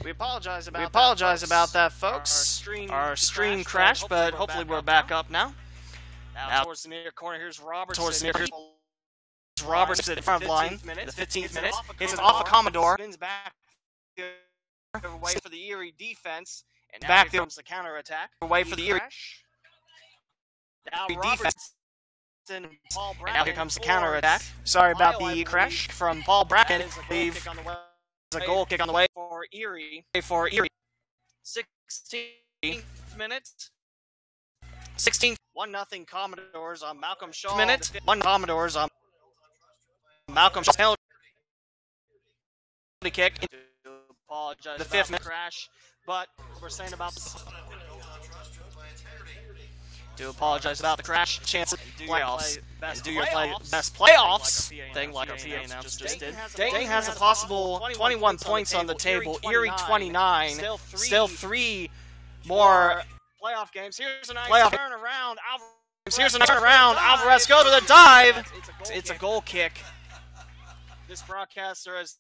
We apologize about that, folks. Our stream crashed, but hopefully we're back up now. Now towards the near corner, here's Robertson. Robertson in front of line. The 15th minute. Hits it off a Commodore. Spins back away for the Erie defense. And now here comes the counterattack. Away for the Erie. Now defense. And now here comes the counterattack. Sorry about the crash from Paul Bracken. There's a goal kick on the way for Erie. 16th minute. 16th. 1-0 Commodores on Malcolm Shaw. 1 Commodores on Malcolm Shaw. Penalty kick. The 5th minute crash, but we're saying about the. Do apologize about the crash. Chance of playoffs. Do your best playoffs thing like our PA announcer just did. Dayton has a possible 21 points on the table. Erie 29. Still 3 more playoff games. Here's a nice turnaround. Alvarez go to the dive. It's a goal kick. This broadcaster has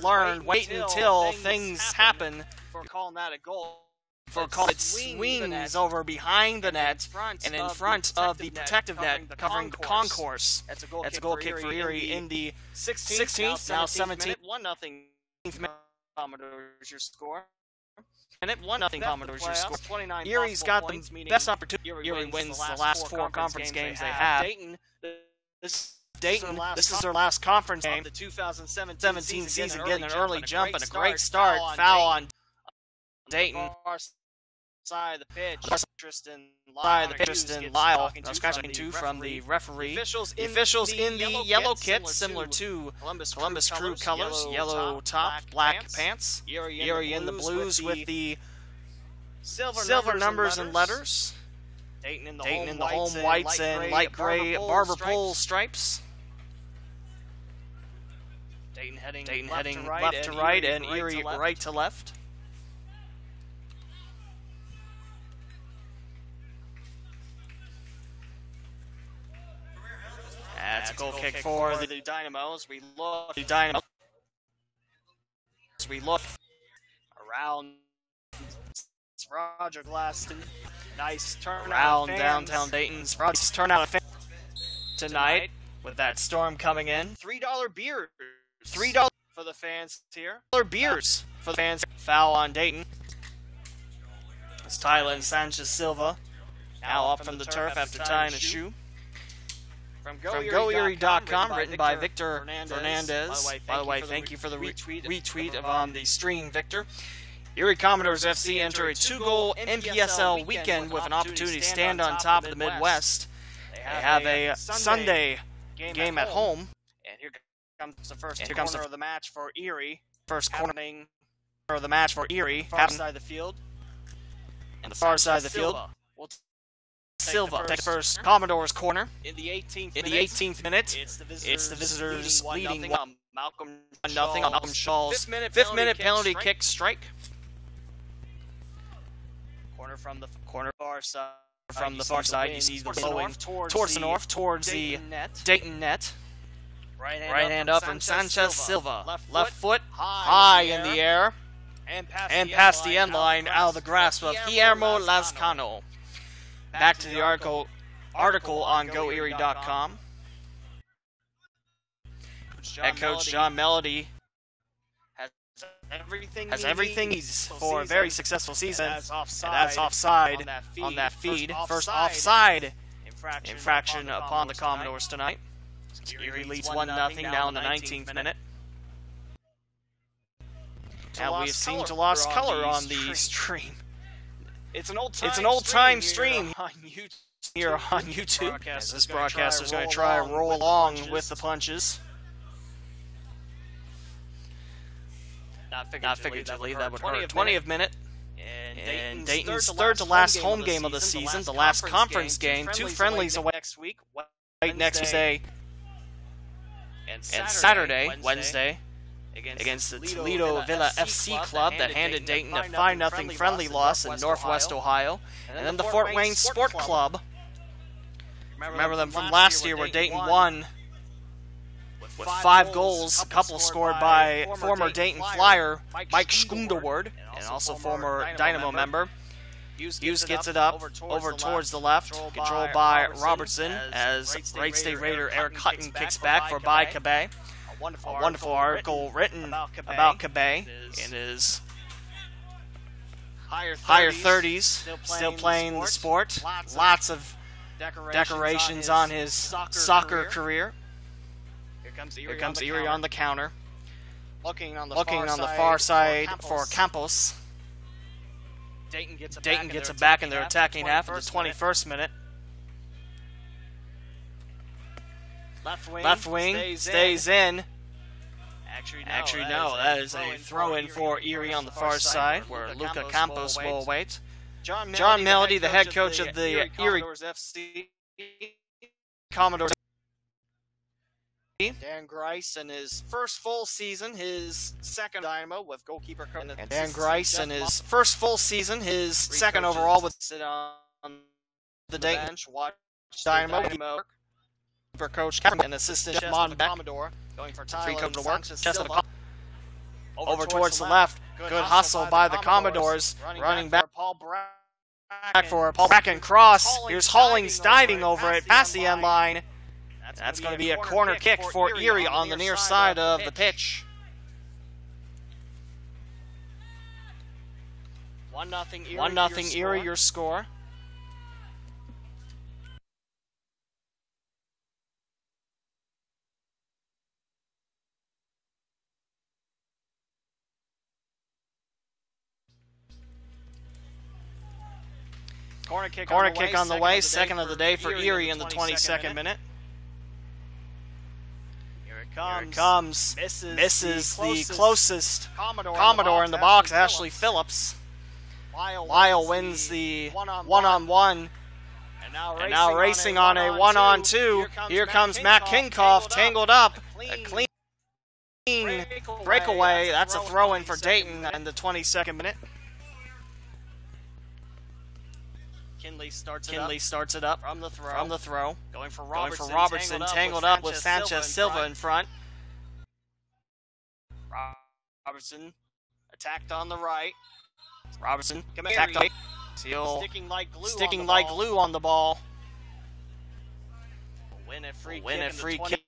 learned wait until things happen for calling that a goal. For calling it swings over behind the net and in front of the protective net covering the concourse. That's a goal kick for Erie in the 16th, now 17th. 1-0 Commodores your score. And at 1-0 Commodores your score. Erie's got the best opportunity. Erie wins the last 4 conference games they have. Dayton, this is their last conference game. The 2017 season getting an early jump and a great start. Foul on Dayton. Side of the pitch. Tristan Lyle. I was catching two from the referee. The officials in the yellow kit, similar to Columbus Crew colors. Yellow top, black pants. Erie in the blues with the silver numbers and letters. Dayton in the home whites and light gray barber pole stripes. Dayton heading left to right and Erie right to left. That's a goal kick for the Dynamos. We look around. It's Roger Glaston. Nice turnout. Around downtown Dayton's turnout of fans tonight with that storm coming in. $3 beers. $3 for the fans here. $3 for the fans. Foul on Dayton. It's Tyler Sanchez Silva now up from the turf after tying a shoe. From GoErie.com, written by Victor Fernandez. By the way, thank you for the retweet on the stream, Victor. Erie Commodores FC enter a 2-goal NPSL weekend with an opportunity to stand on top of the Midwest. They have a Sunday game at home. And here comes the first corner of the match for Erie. First corner of the match for Erie. Far side of the field. And the far side of the field. Silva takes the first Commodores corner. In the 18th minute, it's the visitors leading 1-0 on Malcolm Shaw's 5th minute penalty kick strike. Corner from the far side. From the far side, you see the flowing towards the north, towards the Dayton net. Right hand up from Sanchez Silva. Left foot high in the air and past the end line out of the grasp of Guillermo Lazcano. Back to the article on GoErie.com. Head coach John Melody has everything he's for a very successful season. And that's offside on that feed. First offside infraction upon the Commodores tonight. Erie leads 1-0 now in the 19th minute. Now we have seemed to lost color on the stream. It's an old-time stream here on YouTube. This broadcaster's going to try to roll along with the punches. Not figuratively, that would hurt. 20th minute. And Dayton's third to last home game of the season, the last conference game. 2 friendlies away next week. Next Tuesday and Saturday, Wednesday. Against the Toledo Villa FC club that handed Dayton a 5-0 friendly loss in Northwest Ohio. And then the Fort Wayne Sport Club. Remember them from last year where Dayton won 5 goals, a couple scored by former Dayton Flyer Mike Schundeward, and also former Dynamo member. Hughes gets it up over towards the left, controlled by Robertson, as Wright State Raider Eric Hutton kicks back for Bai Cabay. A wonderful article written about Cabay in his higher 30s, still playing the sport. Lots of decorations on his soccer career. Here comes Erie on the counter. Looking on the far side for Campos. Dayton gets it back in their attacking half in the 21st minute. Left wing stays in. Actually, no, that is a throw-in for Erie on the far side, where Luca Campos will await. John Melody, the head coach of the Erie Commodores. Dan Grice in his first full season, his second Dynamo with goalkeeper coach. And Dan Grice in his first full season, his second overall with sit on the bench, watch Dynamo. For coach and assistant Mon Commodore going for Tyler to work. Over towards the left, good hustle by the Commodores, running back for Paul Bracken cross. Here's Hollings diving over it past the end line. That's going to be a corner kick for Erie on the near side of the pitch. 1-0 Erie, your score. Corner kick on the way, second of the day for Erie in the 22nd minute. Here it comes. Misses the closest Commodore in the box, Ashley Phillips. Lyle wins the one-on-one. And now racing on a one-on-two. Here comes Matt Kinkoff, tangled up. A clean breakaway. That's a throw-in for Dayton in the 22nd minute. Kinley starts it up from the throw. Going for Robertson, tangled up with Sanchez Silva in front. Robertson attacked on the right. Robertson attacked on sticking like glue on the ball. Win a free kick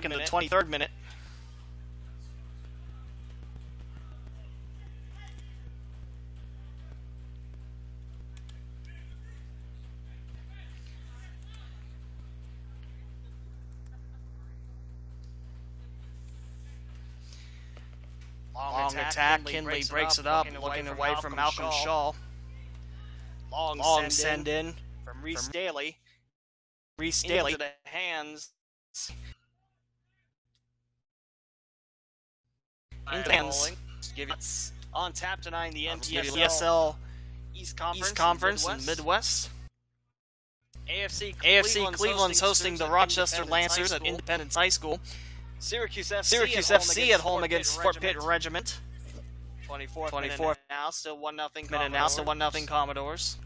in the 23rd minute. Long attack, Kinley breaks it up, looking away from Malcolm Shaw. Long send in from Reese Daly. Into the hands. On tap denying the NPSL East Conference in Midwest. AFC Cleveland's hosting the Rochester Lancers at Independence High School. Syracuse FC at home against Fort Pitt Regiment. 24th now, still 1-0 Commodores.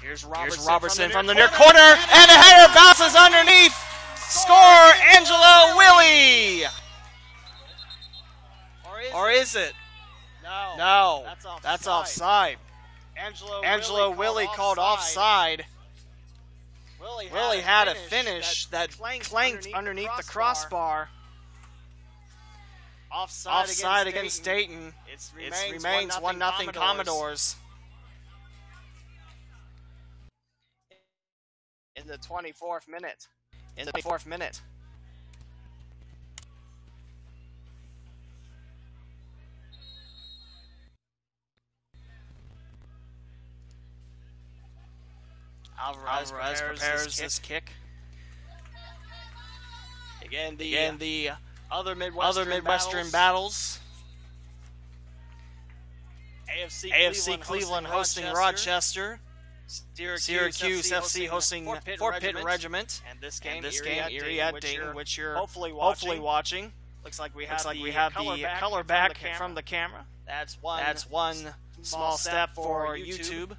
Here's Robertson from the near corner, and a header bounces underneath. Score, Angelo Willie. Or is it? No, that's offside. Angelo Willie called offside. Willie had a finish that clanked underneath the crossbar. Offside against Dayton. It remains 1-0 Commodores. In the 24th minute. Alvarez prepares this kick. Again, the other Midwestern battles. AFC Cleveland hosting Rochester. Syracuse FC hosting Fort Pitt Regiment. And this game Erie at Dayton, which you're hopefully watching. Looks like we have the color back from the camera. That's one small step for YouTube.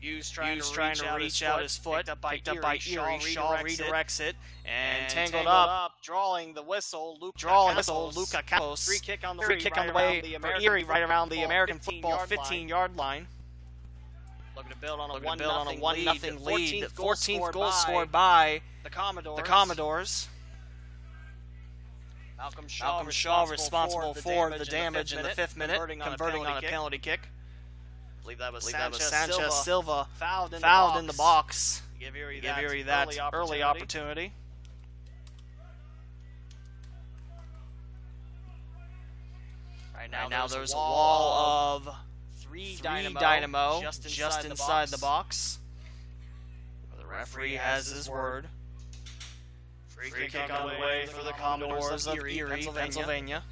Hughes trying to reach out his foot. Picked up by Erie. Shaw redirects it. And tangled up. Drawing the whistle. Luca Campos. Free kick on the way for Erie right around the American football 15-yard line. Looking to build on a 1-0 lead. 14th goal scored by the Commodores. Malcolm Shaw responsible for the damage in the 5th minute, converting on a penalty kick. I believe that was Sanchez Silva fouled in the box. Give Erie that early opportunity. Right now there's a wall of three Dynamo just inside the box. The referee has his word. Free kick on the way for the Commodores of Erie, Pennsylvania.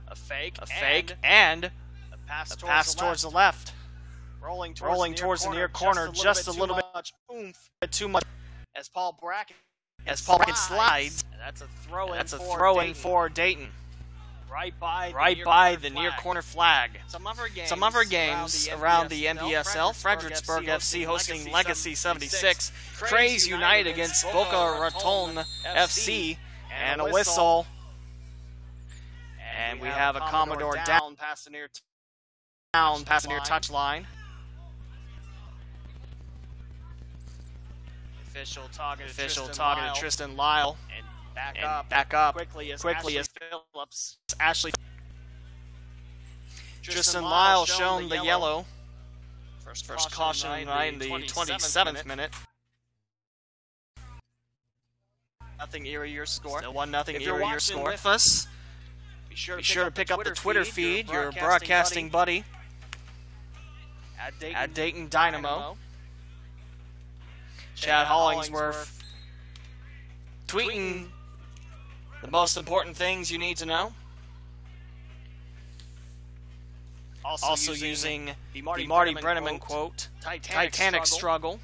A fake and a pass towards the left. Rolling towards the near corner, just a little bit too much. As Paul Bracken slides. And that's a throw-in for Dayton. Right by the near corner flag. Some other games around the NBSL, Fredericksburg FC hosting Legacy 76, Craze United against Boca Raton FC, and a whistle. And we have a Commodore down past the near touchline. Official talking to Tristan Lyle. And back up quickly as Phillips. Tristan Lyle shown the yellow. First caution tonight in the 27th minute. Nothing Erie, your score. Still 1-0 Erie, your score. With us, be sure to pick up the Twitter feed, your broadcasting buddy at Dayton Dynamo. Chad Hollingsworth tweeting the most important things you need to know. Also using the Marty Brenneman quote, Titanic struggle.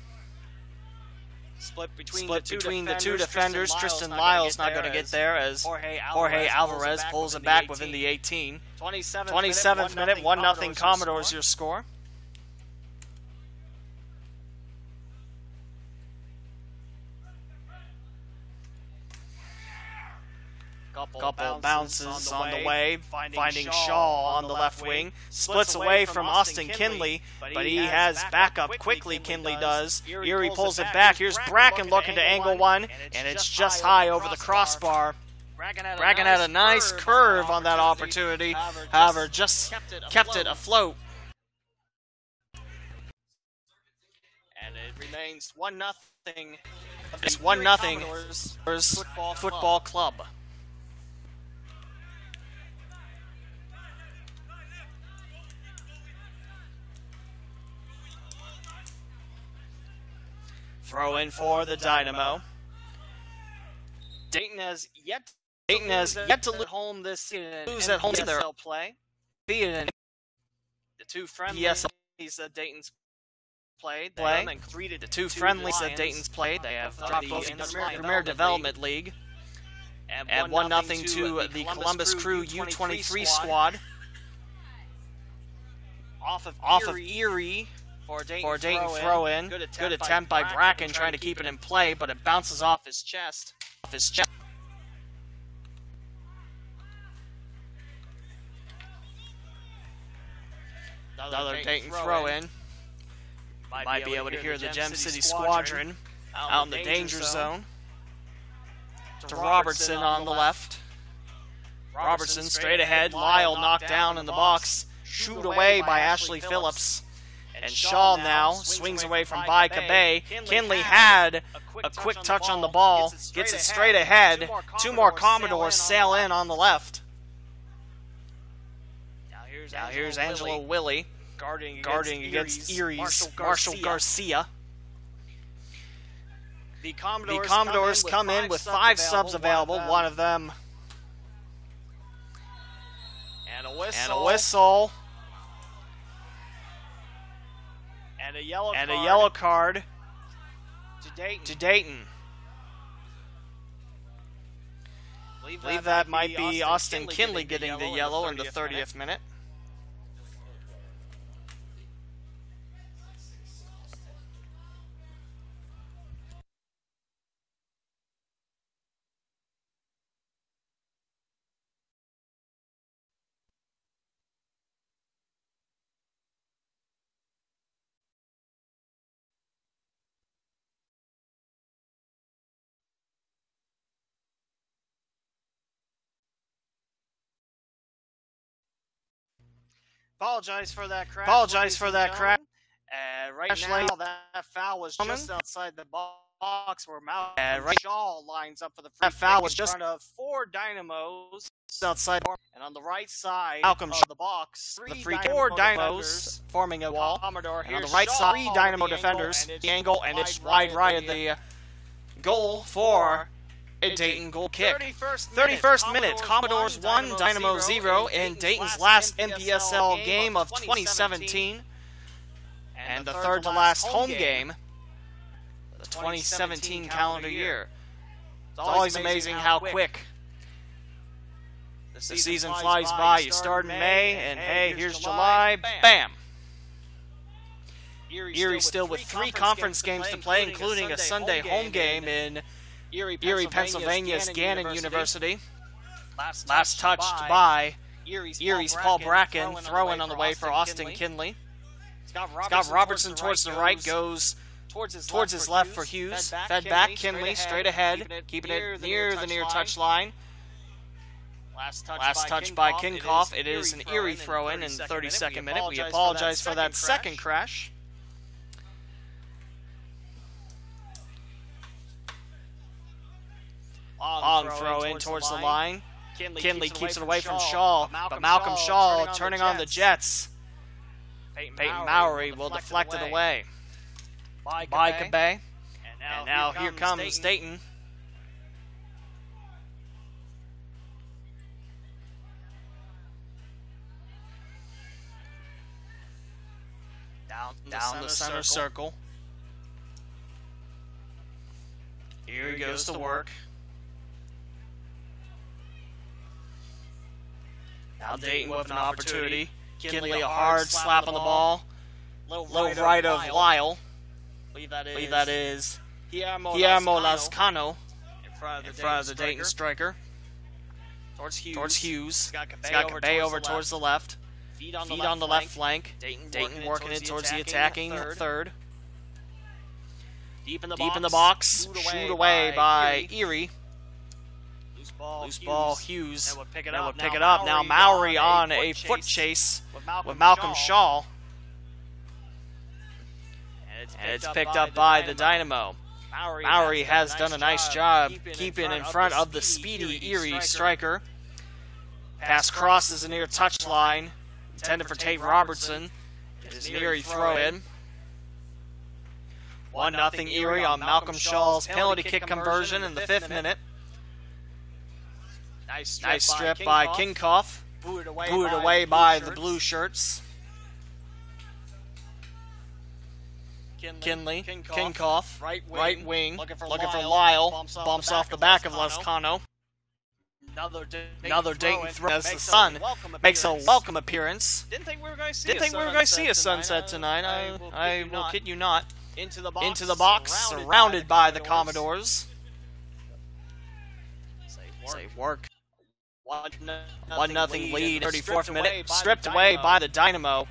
Split between the two defenders. Tristan Lyle's not going to get there as Jorge Alvarez pulls it back within the 18. 27th minute, 1-0 Commodores, your score. Couple bounces on the way, finding Shaw on the left wing. Splits away from Austin Kinley, but he has backup quickly, Kinley does. Erie pulls it back. Here's Bracken looking to angle one, and it's just high over the crossbar. Bracken had a nice curve on that opportunity, however, just kept it afloat. And it remains 1-0. It's 1-0 football club. Throw in for the Dynamo. Dayton has yet to lose home this season. Lose at home in their play. The two friendlies that Dayton's played. The two friendlies that Dayton's played. They have dropped both in the Premier Development League. And 1-0 to the Columbus Crew U23 squad. Off of Erie. For Dayton throw-in. Good attempt by Bracken trying to keep it in play, but it bounces off his chest. Another Dayton throw-in. Might be able to hear the Gem City Squadron out in the danger zone. To Robertson on the left. Robertson straight ahead. Lyle knocked down in the box. Shoot away by Ashley Phillips. And Shaw now swings away from Bai Kabe. Kinley had a quick touch on the ball, gets it straight ahead. Two more Commodores sail in on the left. Now here's Angelo Willie guarding against Erie's Marshall Garcia. The Commodores come in with 5 subs available, one of them. And a whistle. And a yellow card to Dayton. I believe that might be Austin Kinley getting the yellow in the 30th minute. Apologize for that crash. Right now, that foul was just outside the box where Malcolm Shaw lines up for the free kick. That foul was just in front of 4 Dynamos outside. And on the right side of the box, 4 Dynamos forming a wall. And on the right side, 3 Dynamo defenders. The angle, and it's wide right of the goal for a Dayton goal kick. 31st minute, Commodores 1, Dynamo 0 in Dayton's last NPSL game of 2017. And the third to last home game of the 2017 calendar year. It's always amazing how quick the season flies by. You start in May, and hey, here's July, bam! Erie still with 3 conference games to play, including a Sunday home game in Erie, Pennsylvania's Gannon University. Last touched by Erie's Paul Bracken, throwing on the way for Austin Kinley. Scott Robertson towards the right, goes towards his left for Hughes. Fed back, Kinley straight ahead, keeping it near the near touch line. Last touch by Kinkoff. It is an Erie throw-in in the 32nd minute. We apologize for that second crash. Long throw-in towards the line. Kinley keeps it away from Shaw, but Malcolm Shaw turning on the Jets. Peyton Mowry will deflect it away by Cabay. And now here comes Dayton. Down the center circle. Erie goes to work. Now Dayton with an opportunity. Kinley a hard slap on the ball. Low right of Lyle. I believe that is Guillermo Lascano in front of the Dayton striker. Towards Hughes. Got Cabay over towards the left. Feed on the left flank. Dayton working it towards the attacking third. Deep in the box. Shoot away by Erie. Loose ball, Hughes. That would pick it up. Now Mowry on a foot chase with Malcolm Shaw. And it's picked up by the Dynamo. Mowry has done a nice job keeping in front of the speedy Erie striker. Pass crosses a near touchline, intended for Tate Robertson. It is an Erie throw-in. 1-0 Erie on Malcolm Shaw's penalty kick conversion in the 5th minute. Nice strip by Kinkoff. Booted away by the blue shirts. Kinley, Kinkoff, right wing, looking for Lyle, bumps off the back of Lascano. Another Dayton throw as the sun makes a welcome appearance. Didn't think we were going to see a sunset tonight. I will kid you not. Into the box, surrounded by the Commodores. Say work. 1-0 lead, 34th minute, stripped away by the Dynamo.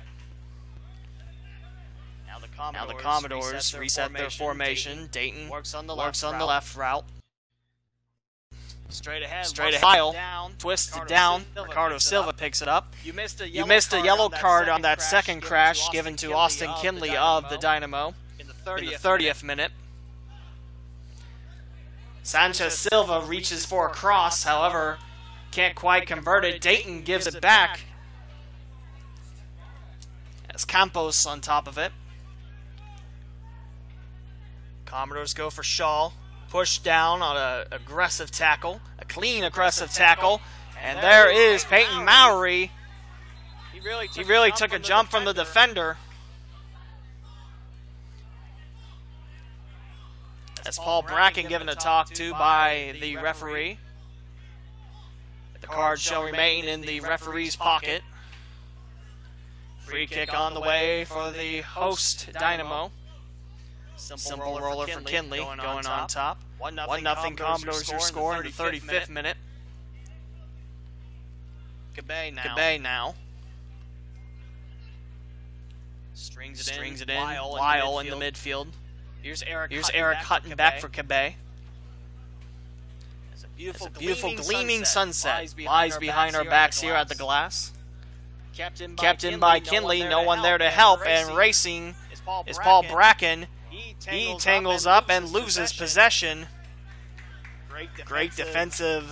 Now the Commodores reset their formation. Dayton works on the left route. Straight ahead, twisted down. Ricardo Silva picks it up. You missed a yellow card on that second crash given to Austin Kinley of the Dynamo in the 30th minute. Sanchez Silva reaches for a cross, however, can't quite convert it. Dayton gives it back. As Campos on top of it. Commodores go for Shaw. Push down on an aggressive tackle. A clean aggressive tackle. And there is Peyton Mowry. He really took a jump from the defender. As Paul Bracken given a talk to by the referee. The card shall remain in the referee's pocket. Free kick on the way for the host Dynamo. Simple roller for Kinley going on top. 1-0 Commodores your score in the 35th minute. Cabay now. Strings it in. Lyle in the midfield. Here's Eric Hutton back for Cabay. It's a beautiful gleaming sunset lies behind our backs here at the glass. kept in by Kinley. No one there to help, and racing is Paul Bracken. He tangles up and loses possession. Great defensive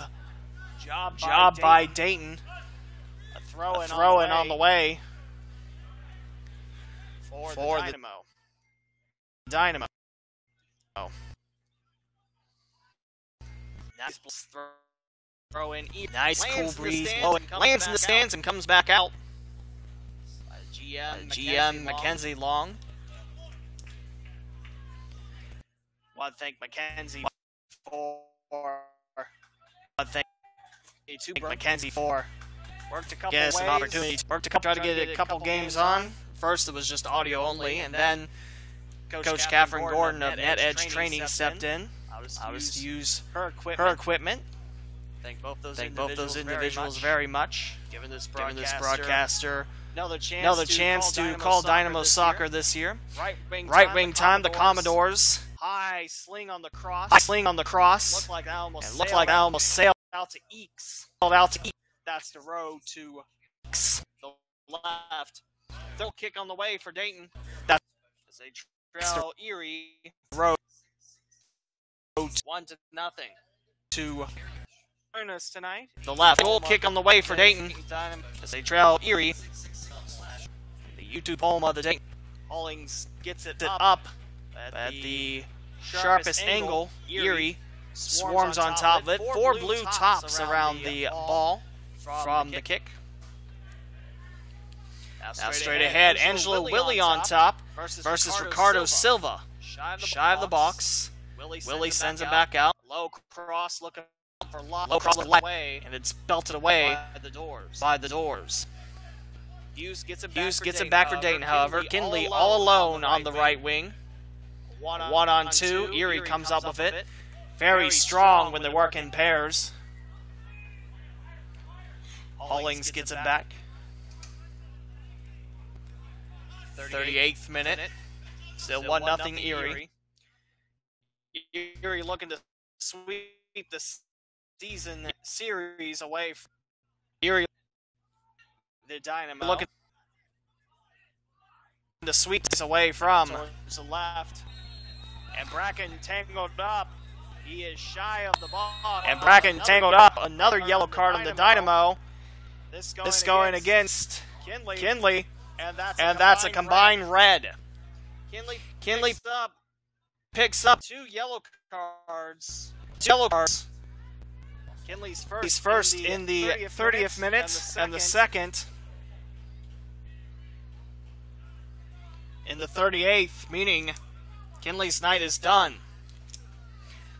job by Dayton. A throw-in on the way for the Dynamo. Nice throw-in. Nice cool breeze. Lands in the stands and comes back out. GM Mackenzie Long. Want to thank Mackenzie for worked a couple ways. An opportunity. Worked a couple. Tried to get a couple games on. First, it was just audio only, and then Coach Catherine Gordon of Net Edge Training stepped in. I was to use her equipment. Thank both those individuals very much. Giving this broadcaster another chance to call Dynamo soccer this year. Right wing time, the Commodores. High sling on the cross. Looked like I almost sailed out to Eeks. That's the road to the left. Throw kick on the way for Dayton. That's a trail Erie. Road 1-0 to Ernest tonight. The left. Goal kick on the way for Dayton. As they trail Erie. The YouTube home of the Dayton. Hollings gets it up at the sharpest angle. Erie swarms on top of it. 4 blue tops around the ball from the kick. Now straight ahead, Angelo Willie on top versus Ricardo Silva. Shy of the box. Willie sends it back out. Low cross looking for left, and it's belted away by the doors. Hughes gets it back for Dayton, however. Kinley all alone on the right wing. 1-on-2. Erie comes up with it. Very strong when they work in pairs. Hollings gets it back. 38th minute. Still 1-0 Erie. Erie looking to sweep the season series away from Erie. The Dynamo looking to sweep this away from the left. And Bracken tangled up. He is shy of the ball. And Bracken tangled up. Another yellow card on the Dynamo. This going against Kinley. And that's a combined red. Kinley picks up 2 yellow cards. Kinley's first in the 30th minute, and the second in the 38th, meaning Kinley's night is done.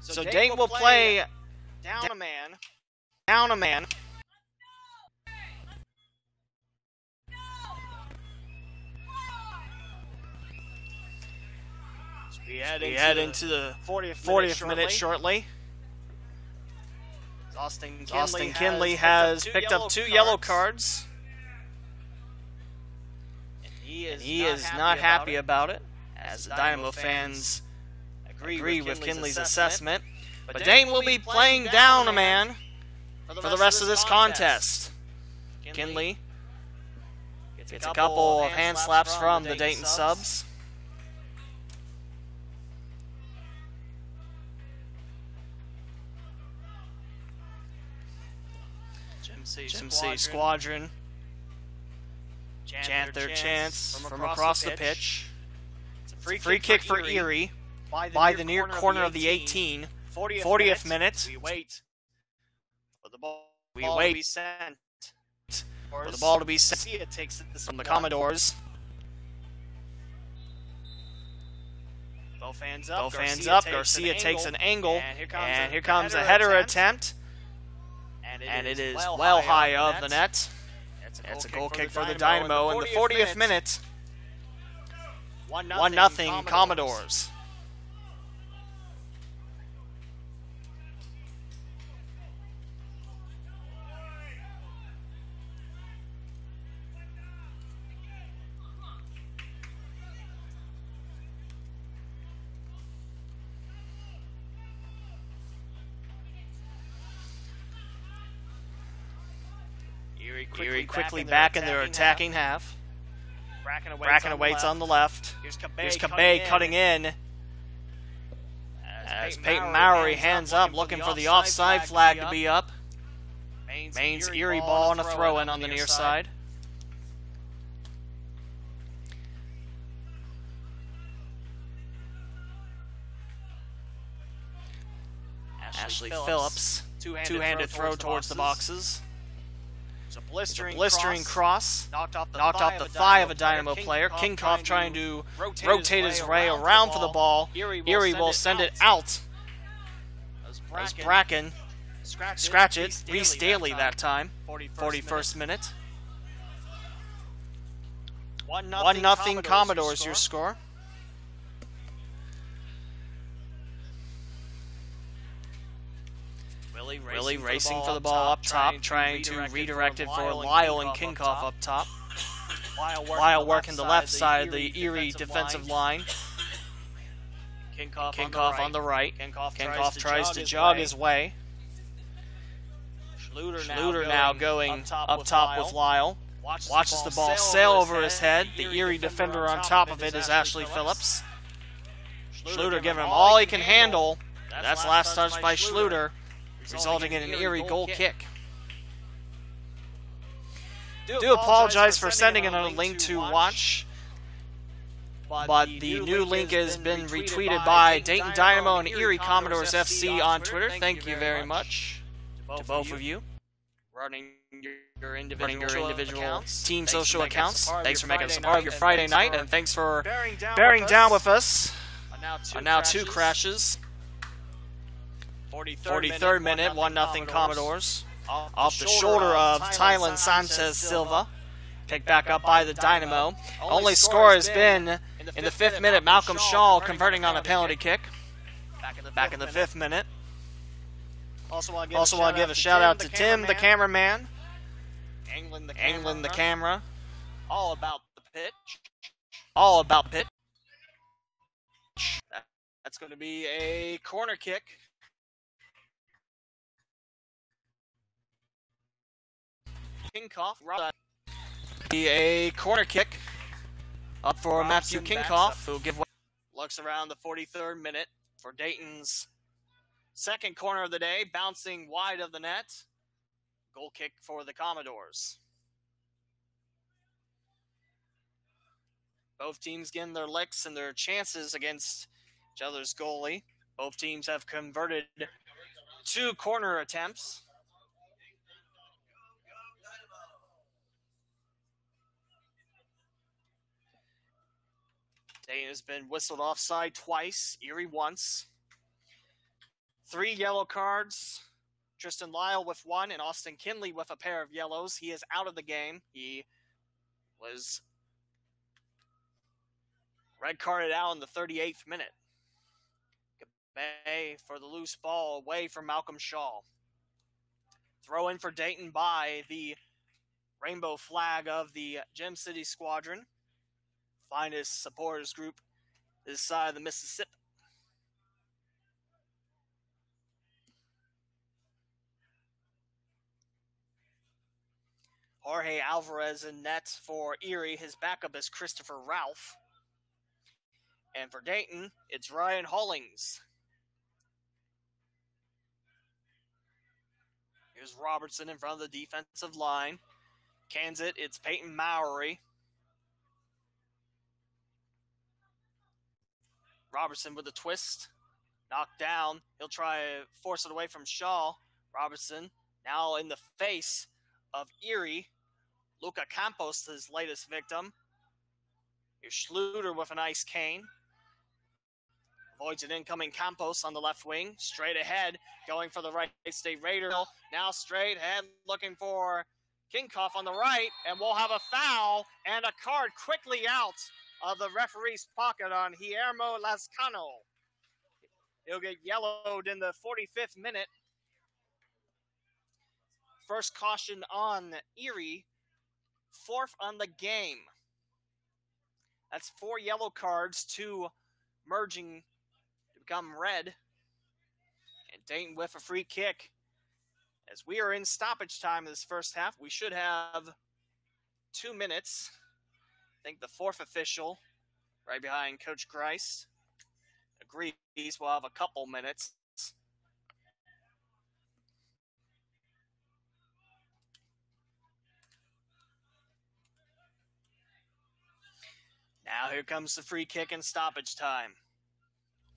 So Dayton will play down a man. We head into the 40th minute shortly. Austin Kinley has picked up 2 yellow cards. And he is not happy about it, as the Dynamo fans agree with Kinley's assessment. But Dayton will be playing down a man for the rest of this contest. Kinley gets a couple of hand slaps from the Dayton subs. Jim C Squadron chant their chants from across the pitch. It's a free kick for Erie by the near corner of the 18. 40th minute. We wait for the ball to be sent. For the ball to be sent from the Commodores. Both hands up. Garcia takes an angle. And here comes a header attempt. And it is well high of the net. It's a goal kick for the Dynamo in the 40th minute. 1-0 Commodores. Erie quickly back in their attacking half. Bracken awaits on the left. Here's Cabay cutting in. As Peyton Mowry hands up, looking for the offside flag to be up. Maine's Erie ball and a throw-in on the near side. Ashley Phillips, two-handed throw towards the boxes. It's a blistering cross. Knocked off the thigh of a Dynamo player. Kinkoff trying to rotate his way around for the ball. Erie will send it out. As Bracken scratch it. Reese Daly that time. 41st minute. 1-0 Commodores your score. Really racing for the ball up top, trying to redirect it for Lyle and Kinkoff up top. Lyle working the left side of the Erie defensive line. Kinkoff on the right. Kinkoff tries to jog his way. Schluter now going up top with Lyle. Watches the ball sail over his head. The Erie defender on top of it is Ashley Phillips. Schluter giving him all he can handle. That's last touch by Schluter, resulting in an Erie goal kick. Do apologize for sending another link to watch, but the new link has been retweeted by Dayton Dynamo and Erie Commodores FC on Twitter. Thank you very much to both of you. Running your individual team social accounts. Thanks for making us a part of your Friday night, and thanks for bearing down with us on now two crashes. 43rd minute, 1-0 Commodores. Off the shoulder of Tylen Sanchez Silva. Picked back up by the Dynamo. Only score has been in the 5th minute, Malcolm Shaw converting on a penalty kick. Back in the 5th minute. Also want to give a shout out to Tim, the cameraman. Angling the camera. All about the pitch. That's going to be a corner kick. Kinkoff, a corner kick up for Matthew Kinkoff, who looks around the 43rd minute for Dayton's second corner of the day, bouncing wide of the net. Goal kick for the Commodores. Both teams getting their licks and their chances against each other's goalie. Both teams have converted 2 corner attempts. Dayton has been whistled offside twice, Erie once. 3 yellow cards. Tristan Lyle with 1 and Austin Kinley with a pair of yellows. He is out of the game. He was red carded out in the 38th minute. Gabay for the loose ball away from Malcolm Shaw. Throw in for Dayton by the rainbow flag of the Gem City Squadron. Finest supporters group this side of the Mississippi. Jorge Alvarez in net for Erie. His backup is Christopher Ralph. And for Dayton, it's Ryan Hollings. Here's Robertson in front of the defensive line. Cans it, it's Peyton Mowry. Robertson with a twist. Knocked down. He'll try to force it away from Shaw. Robertson now in the face of Erie. Luca Campos, his latest victim. Here's Schluter with a nice cane. Avoids an incoming Campos on the left wing. Straight ahead, going for the right State Raider. Now straight ahead, looking for Kinkoff on the right. And we'll have a foul and a card quickly out of the referee's pocket on Guillermo Lascano. He'll get yellowed in the 45th minute. First caution on Erie. 4th on the game. That's 4 yellow cards, 2 merging to become red. And Dayton with a free kick As we are in stoppage time in this first half, we should have 2 minutes. I think the fourth official, right behind Coach Grice, agrees we'll have a couple minutes. Now here comes the free kick and stoppage time.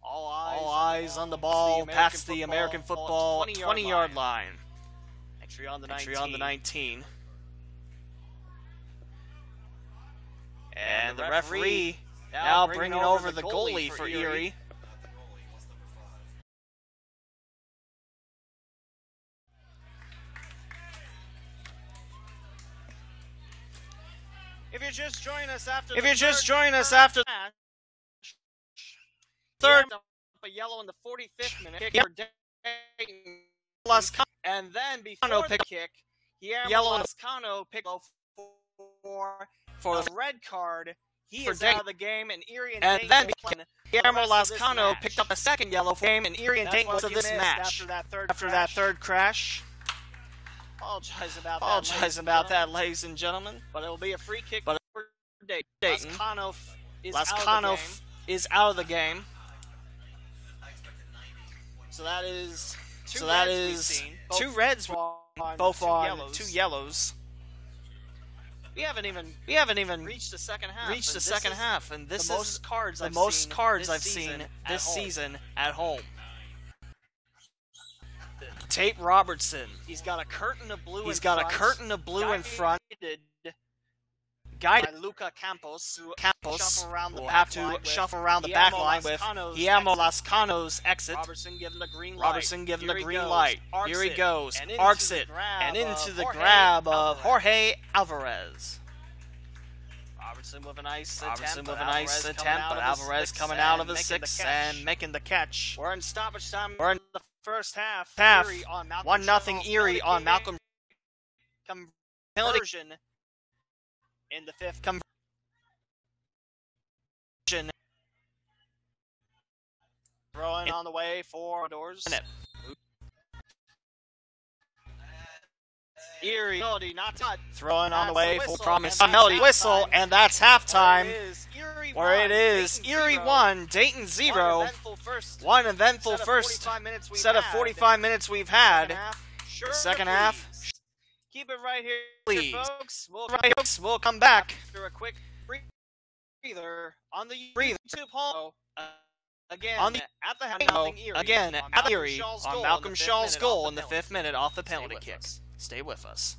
All eyes on the ball past the American football 20-yard line. Entry on the 19. And the referee now bringing over the goalie for Erie. If you're just joining us after the third, a yellow in the 45th minute kick for Dayton, and then before the kick, yellow Lascano picked for the red card. He is out of the game, and Erie and then Guillermo Lascano picked up a second yellow for game, and Erie and Dayton to this match after that third crash. Apologize about that, ladies and gentlemen. But it will be a free kick for Dayton. Lascano is out of the game. So that is two reds, both on two yellows. We haven't even reached the second half. And this is the most cards I've seen this season at home. Tate Robertson. He's got a curtain of blue in front. Guided by Luca Campos will have to shuffle around the back line with Guillermo Lascano's exit. Robertson given the green light. Here he goes, arcs it, and into the grab of Jorge Alvarez. Robertson with a nice attempt, but Alvarez coming out of the six and making the catch. We're in stoppage time. We're in the first half. 1-0 Erie on Malcolm conversion in the fifth conversion. Throwing on the way for doors. Erie not throwing on the way for promise. Melody whistle, and that's halftime. Where it is Erie 1, Dayton 0. One eventful first set of 45 minutes we've had. The second half. Keep it right here, please, folks. We'll come back after a quick breather on the YouTube hall. Again, at the Erie on Malcolm Shaw's goal in the 5th minute off the penalty kick. Stay with us.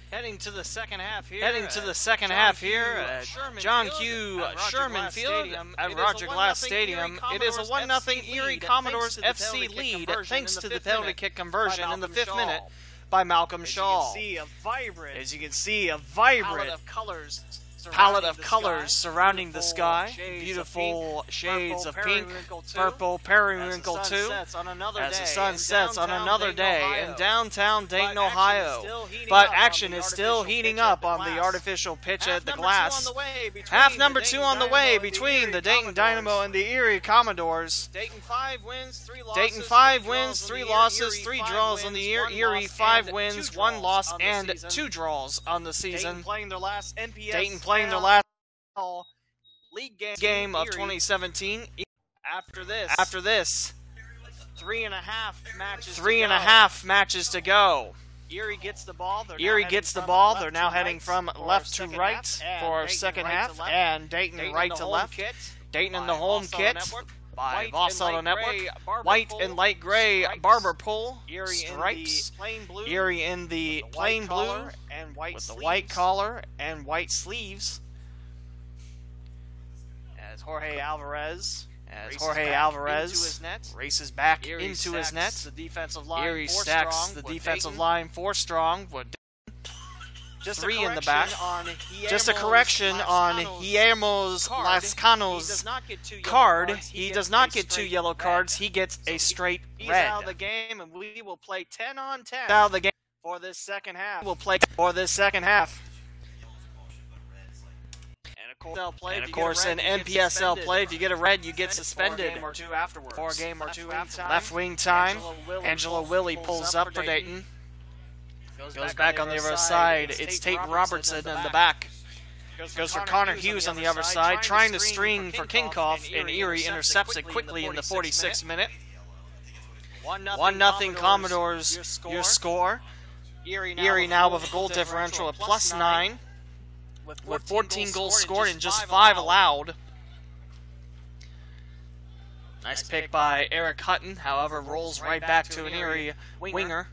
Heading to the second half here. John Q. Sherman Field at Roger Glass Stadium. It is a 1-0 Erie Commodores FC lead thanks to the penalty kick conversion in the 5th minute by Malcolm Shaw. As you can see, a vibrant palette of colors surrounding the sky. Beautiful shades of pink, purple, periwinkle too, as the sun sets on another day in downtown Dayton, Ohio. But action is still heating up on the artificial pitch at the Glass. Half number 2 on the way between the Dayton Dynamo and the Erie Commodores. Dayton 5 wins, 3 losses, 3 draws on the year. Erie 5 wins, 1 loss, and 2 draws on the season. Dayton playing their last league game of 2017. After this, 3.5 matches to go. Erie gets the ball. They're now heading from left to right for second half, and Dayton right to left. Dayton in the home kit by Voss Auto Network. White and light gray barber pole stripes. Erie in the plain blue with the white collar and white sleeves. As Jorge Alvarez races back into his net. Erie stacks the defensive line 4 strong. Just 3 in the back. Just a correction on Guillermo's Lascano's card. He does not get 2 yellow cards. He gets a straight red. He's out of the game, and we will play 10 on 10 out of the game for this second half. And of course, in NPSL play, if you get a red, you get suspended. 4 game or 2 afterwards. Left wing time. Angelo Willie pulls up for Dayton. Goes back on the other side. It's Tate Robertson in the back. Goes for Connor Hughes on the other side, trying to string for Kinkoff, and Erie intercepts it quickly in the 46th minute. 1-0 Commodores, your score. Erie now with a goal differential of +9. With 14 goals scored and just 5 allowed. Nice pick by Eric Hutton, however, rolls right back to an Erie winger.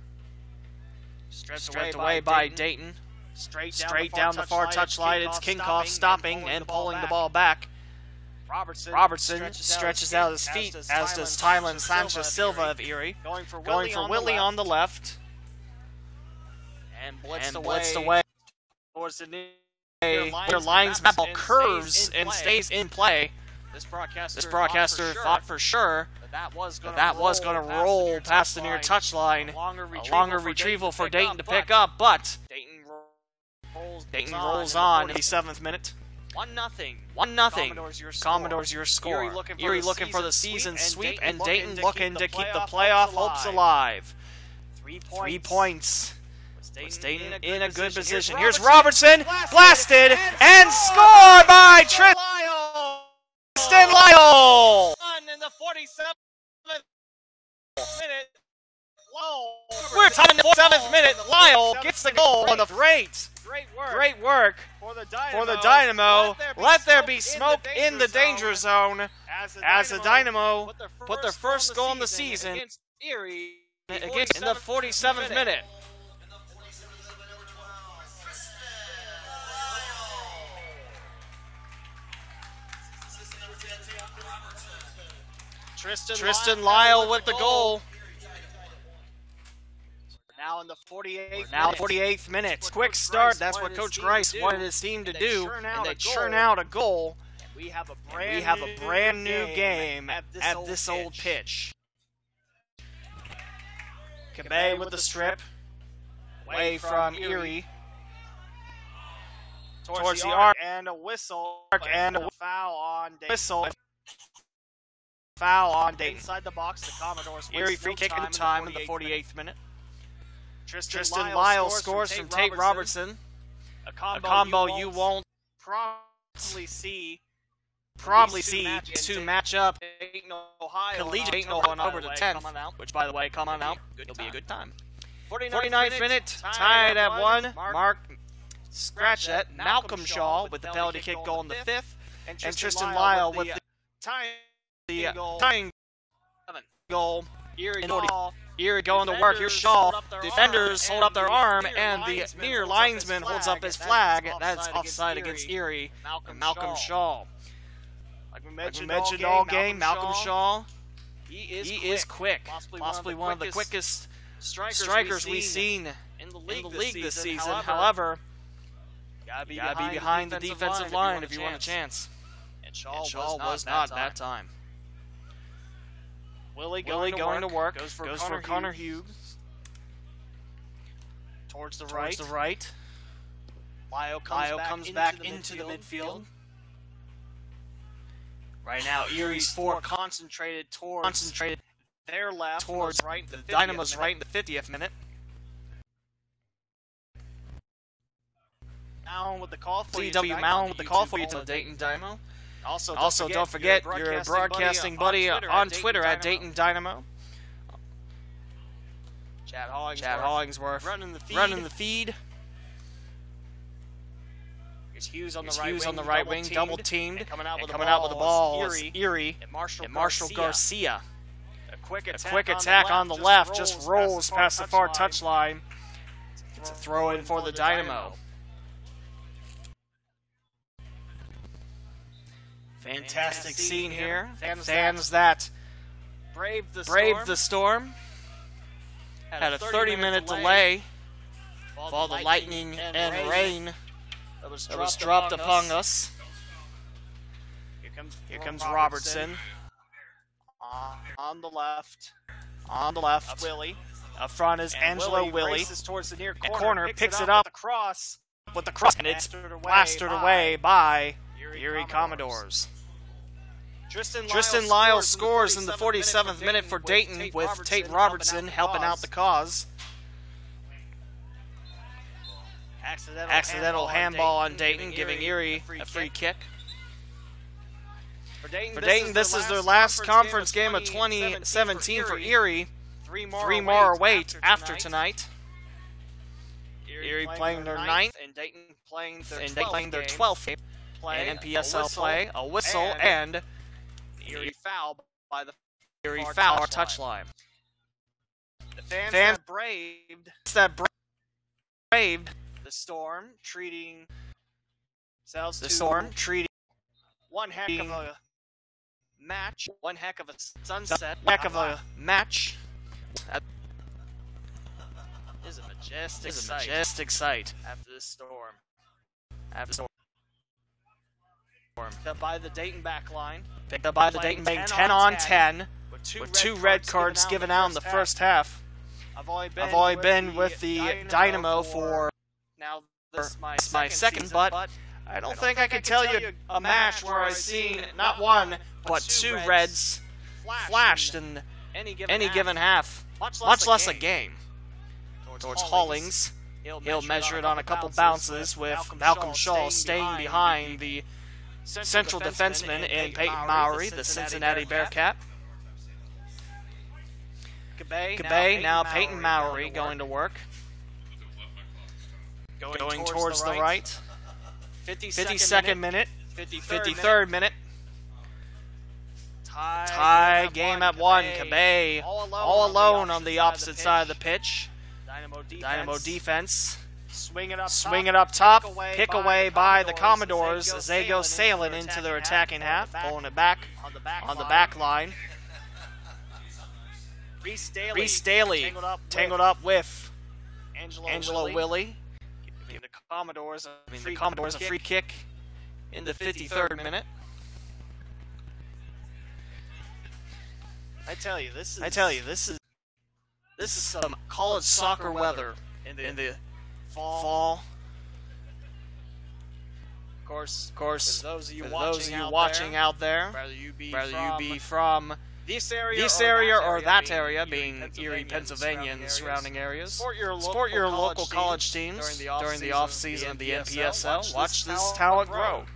Stripped away by Dayton. Straight down the far touchline, it's Kinkoff stopping and pulling the ball back. Robertson stretches out his feet, as does Tylen Sanchez Silva of Erie. Going for Willie on the left. And blitzed away. Their linesman ball curves and stays in play. This broadcaster thought for sure that was going to roll past the near touchline. A longer retrieval for Dayton to pick up, but Dayton rolls on in the 7th minute. 1-0. Commodores, your score. Erie looking for the season sweep, and Dayton looking to keep the playoff hopes alive. 3 points. Dayton in a good position. Here's Robertson, blasted, and scored by Tristan Lyle! In the 47th minute, we're tied in the 7th minute. Lyle gets the goal on the great work for the Dynamo. Let there be smoke in the danger zone as the Dynamo put their first goal in the season against Erie in the 47th minute. Tristan Lyle with the goal. Now in the 48th minute. Quick start. That's what Coach Grice wanted his team to do, and they churn out a goal. We have a brand new game at this old pitch. Cabay with the strip. Away from Erie. Towards the arc, and a whistle. And a foul on Dayton. Foul on Dayton. Inside the box, the Commodores. Erie free kick in time in the 48th minute. Tristan Lyle scores from Tate Robertson. A combo you won't probably see to match up Collegiate Dayton on over the 10th, which, by the way, come on out. It'll be a good time. 49th minute, tied at 1. Mark Scratchett, Malcolm Shaw with the penalty kick goal in the 5th, and Tristan Lyle with the tying goal in the Erie going to work. Here's Shaw. Defenders hold up their arm, and the near linesman holds up his flag. That's offside against Erie. Malcolm Shaw. Like we mentioned all game, Malcolm Shaw. He is quick. Possibly one of the quickest strikers we've seen in the league this season. However, you gotta be behind the defensive line if you want a chance. And Shaw was not that time. Willie going to work. Goes for Connor Hughes. Towards the right. Lyle comes back into the midfield. Right now, Erie's four concentrated their left towards the Dynamo's right in the 50th minute. Malin with the call for you. Malin with the call for you to the Dayton Dynamo. Also, don't forget your broadcasting buddy on Twitter at Dayton Dynamo. Chad Hollingsworth running the feed. Here's Hughes on the right wing, double teamed, and coming out with the ball is Erie and Marshall Garcia. A quick attack on the left, just rolls past the far touchline. It's a throw in for the Dynamo. Fantastic scene here. Fans that braved the storm. Had a 30-minute delay while the lightning and rain that was dropped upon us. Here comes Robertson. On the left. Willie. Up front is Angelo Willie. Towards the near corner, picks it up with the cross, and it's blasted away by Erie Commodores. Tristan Lyle scores in the 47th minute for Dayton, with Tate Robertson helping out the cause. Accidental handball on Dayton, giving Erie a free kick. For Dayton, this is their last conference game of 2017 for Erie. Three more await after tonight. Erie playing their 9th, and Dayton playing their 12th game. An NPSL play, a whistle, and Erie foul by the far touchline. The fans braved the storm, treating one heck of a match, one heck of a sunset, heck of a match. That is a majestic sight after this storm. Picked up by the Dayton backline. Picked up by the Dayton being 10 on 10 with two red cards given out in the first half. I've only been with the Dynamo for now this my second, but I don't think I can tell you a match where I've seen not one but two reds flashed in any given half, much less a game. Towards Hollings, he'll measure it on a couple bounces with Malcolm Shaw staying behind the central defenseman in Peyton Mowry, the Cincinnati Bearcat. Cabay, now Peyton Mowry going to work. Going towards the right. 52nd minute. 53rd minute. Tie game at 1. Cabay all alone on the opposite side of the pitch. Dynamo defense. Swing it up top. Pick away by the Commodores as they go sailing into their attacking half. Pulling it back on the back line. Reese Daly tangled up with Angelo Willie. Giving the Commodores a free kick in the 53rd minute. I tell you, this is some college soccer weather in the fall. Of course, for those of you watching out there, whether you be from this area or that area, being Erie, Pennsylvania, and the surrounding areas, support your local college teams during the off-season of the NPSL. Watch this talent grow.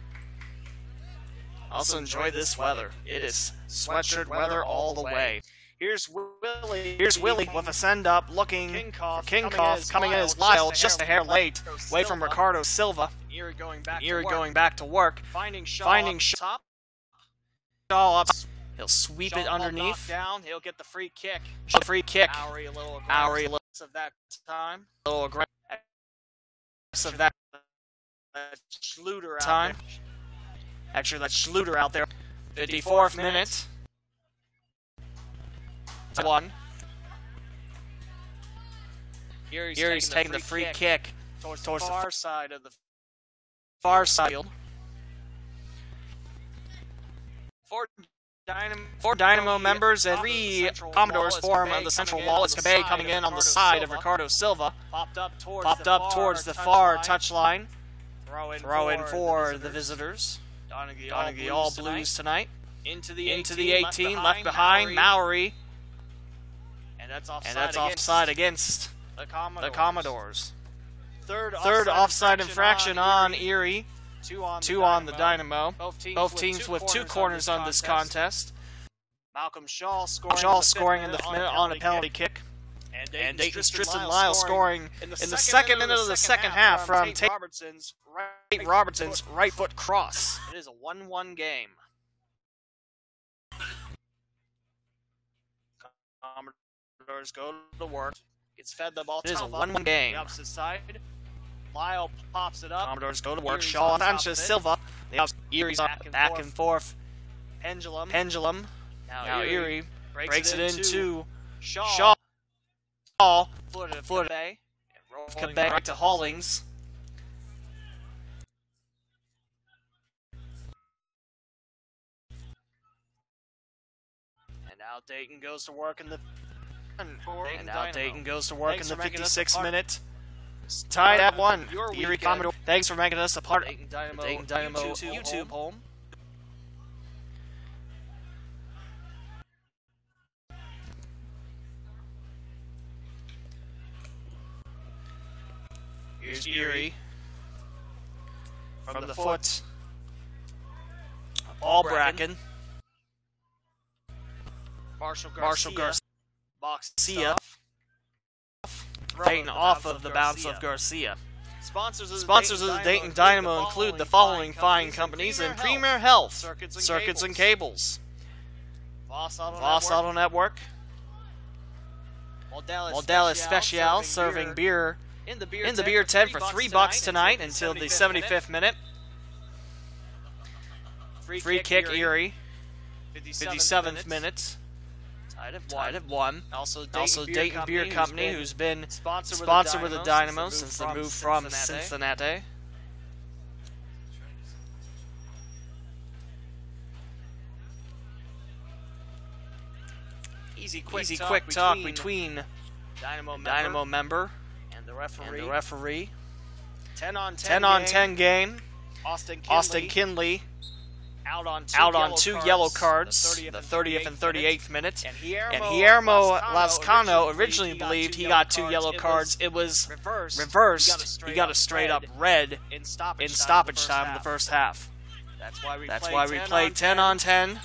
Also enjoy this weather. It is sweatshirt weather all the way. Here's Willie with a send-up, looking for Kingkoff, coming in as Lyle, just a hair late, away from Ricardo Silva. Erie going back to work, finding Shaw up, He'll sweep it underneath. Down. He'll get the free kick. Free kick. Bowery a little aggressive that time. A little aggressive that Schluter out time. there. Actually, that's Schluter out there. 54th minute. 1. Erie's taking the free kick towards the far side of the far side field. Four Dynamo members and 3 Commodores form of the central wall. It's Cabay coming in on the side of Ricardo Silva. Popped up towards the far touchline. Throw in for the visitors. Donaghy all blues tonight. Into the 18, left behind, Maori. And that's offside against the the Commodores. Third offside infraction on Erie. 2 on the Dynamo. Both teams with 2 corners on this contest. Malcolm Shaw scoring in the 5th minute on a penalty kick. And Dayton's Tristan Lyle scoring in the second minute of the second half from Tate Robertson's right foot cross. It is a 1-1 game. Commodores go to work. Gets fed the ball. It is a 1-1 game. The opposite side. Lyle pops it up. Commodores go to work. Erie's Shaw on Silva. Erie's back and forth. Pendulum. Now Erie breaks it into Shaw. Foot of Cabay. Cabay right to Hollings. And now Dayton goes to work in the Dayton goes to work in the 56th minute. Tied at 1. The Erie Commodore. Thanks for making us a part of Dayton Dynamo YouTube home. Here's Erie. From the foot. Bracken. Marshall Garcia. Garcia. Dayton off of the bounce of Garcia. Sponsors of the Dayton Dynamo include the following fine companies in Premier Health, Circuits and Cables, Voss Auto Network, Model Especial serving beer in the beer tent for $3 tonight until the 75th minute. Free kick Erie, 57th minute. Tied at 1. Also Dayton Beer Company, who's been sponsored with the Dynamo since the move from Cincinnati. Easy quick talk between Dynamo member and the referee. 10 on 10 game. Austin Kinley out on 2 yellow cards, the 30th and 38th minute. And Guillermo Lascano originally believed he got 2 yellow cards. It was reversed. He got a straight up red in stoppage time in the first half. That's why we played 10 on 10.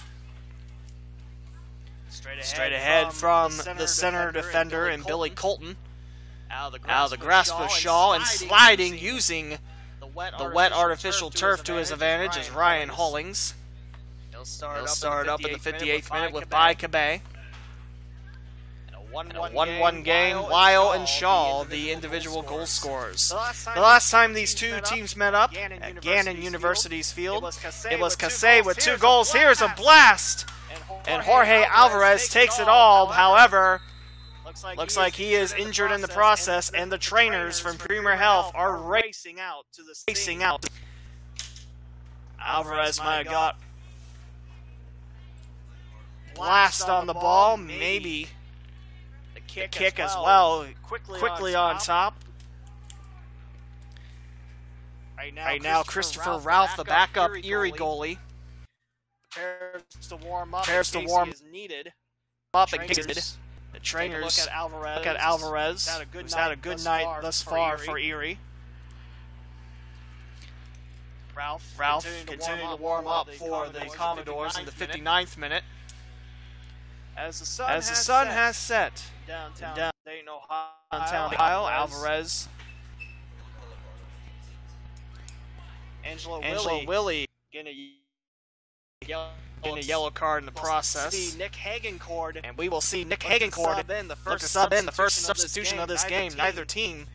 Straight ahead from the center defender and Billy Colton. Out of the grasp of Shaw and sliding using the wet artificial turf to his advantage is Ryan Hollings. He'll start up in the 58th minute with By Cabay. A 1-1 game. Lyle and Shaw, the individual goal scorers. The last time these two teams met up at Gannon University's field, it was Casey with 2 goals. Here's a blast! And Jorge Alvarez takes it all. However, looks like he is injured in the process, and the trainers from Premier Health are racing out. Alvarez might have got blast on the ball, maybe the kick as well. Quickly on top. Right now, Christopher Ralph, the backup Erie goalie, prepares to warm up. Needed. The trainers look at Alvarez, who's had a good night thus far for Erie. Ralph continuing to warm up for the Commodores in the 59th minute. As the sun has set downtown Dayton, Ohio, Alvarez, Angela Willie gonna a yellow card in the process. See Nick Hagencord, and we will see Nick Hagencord look to sub in the first substitution of this game. Neither team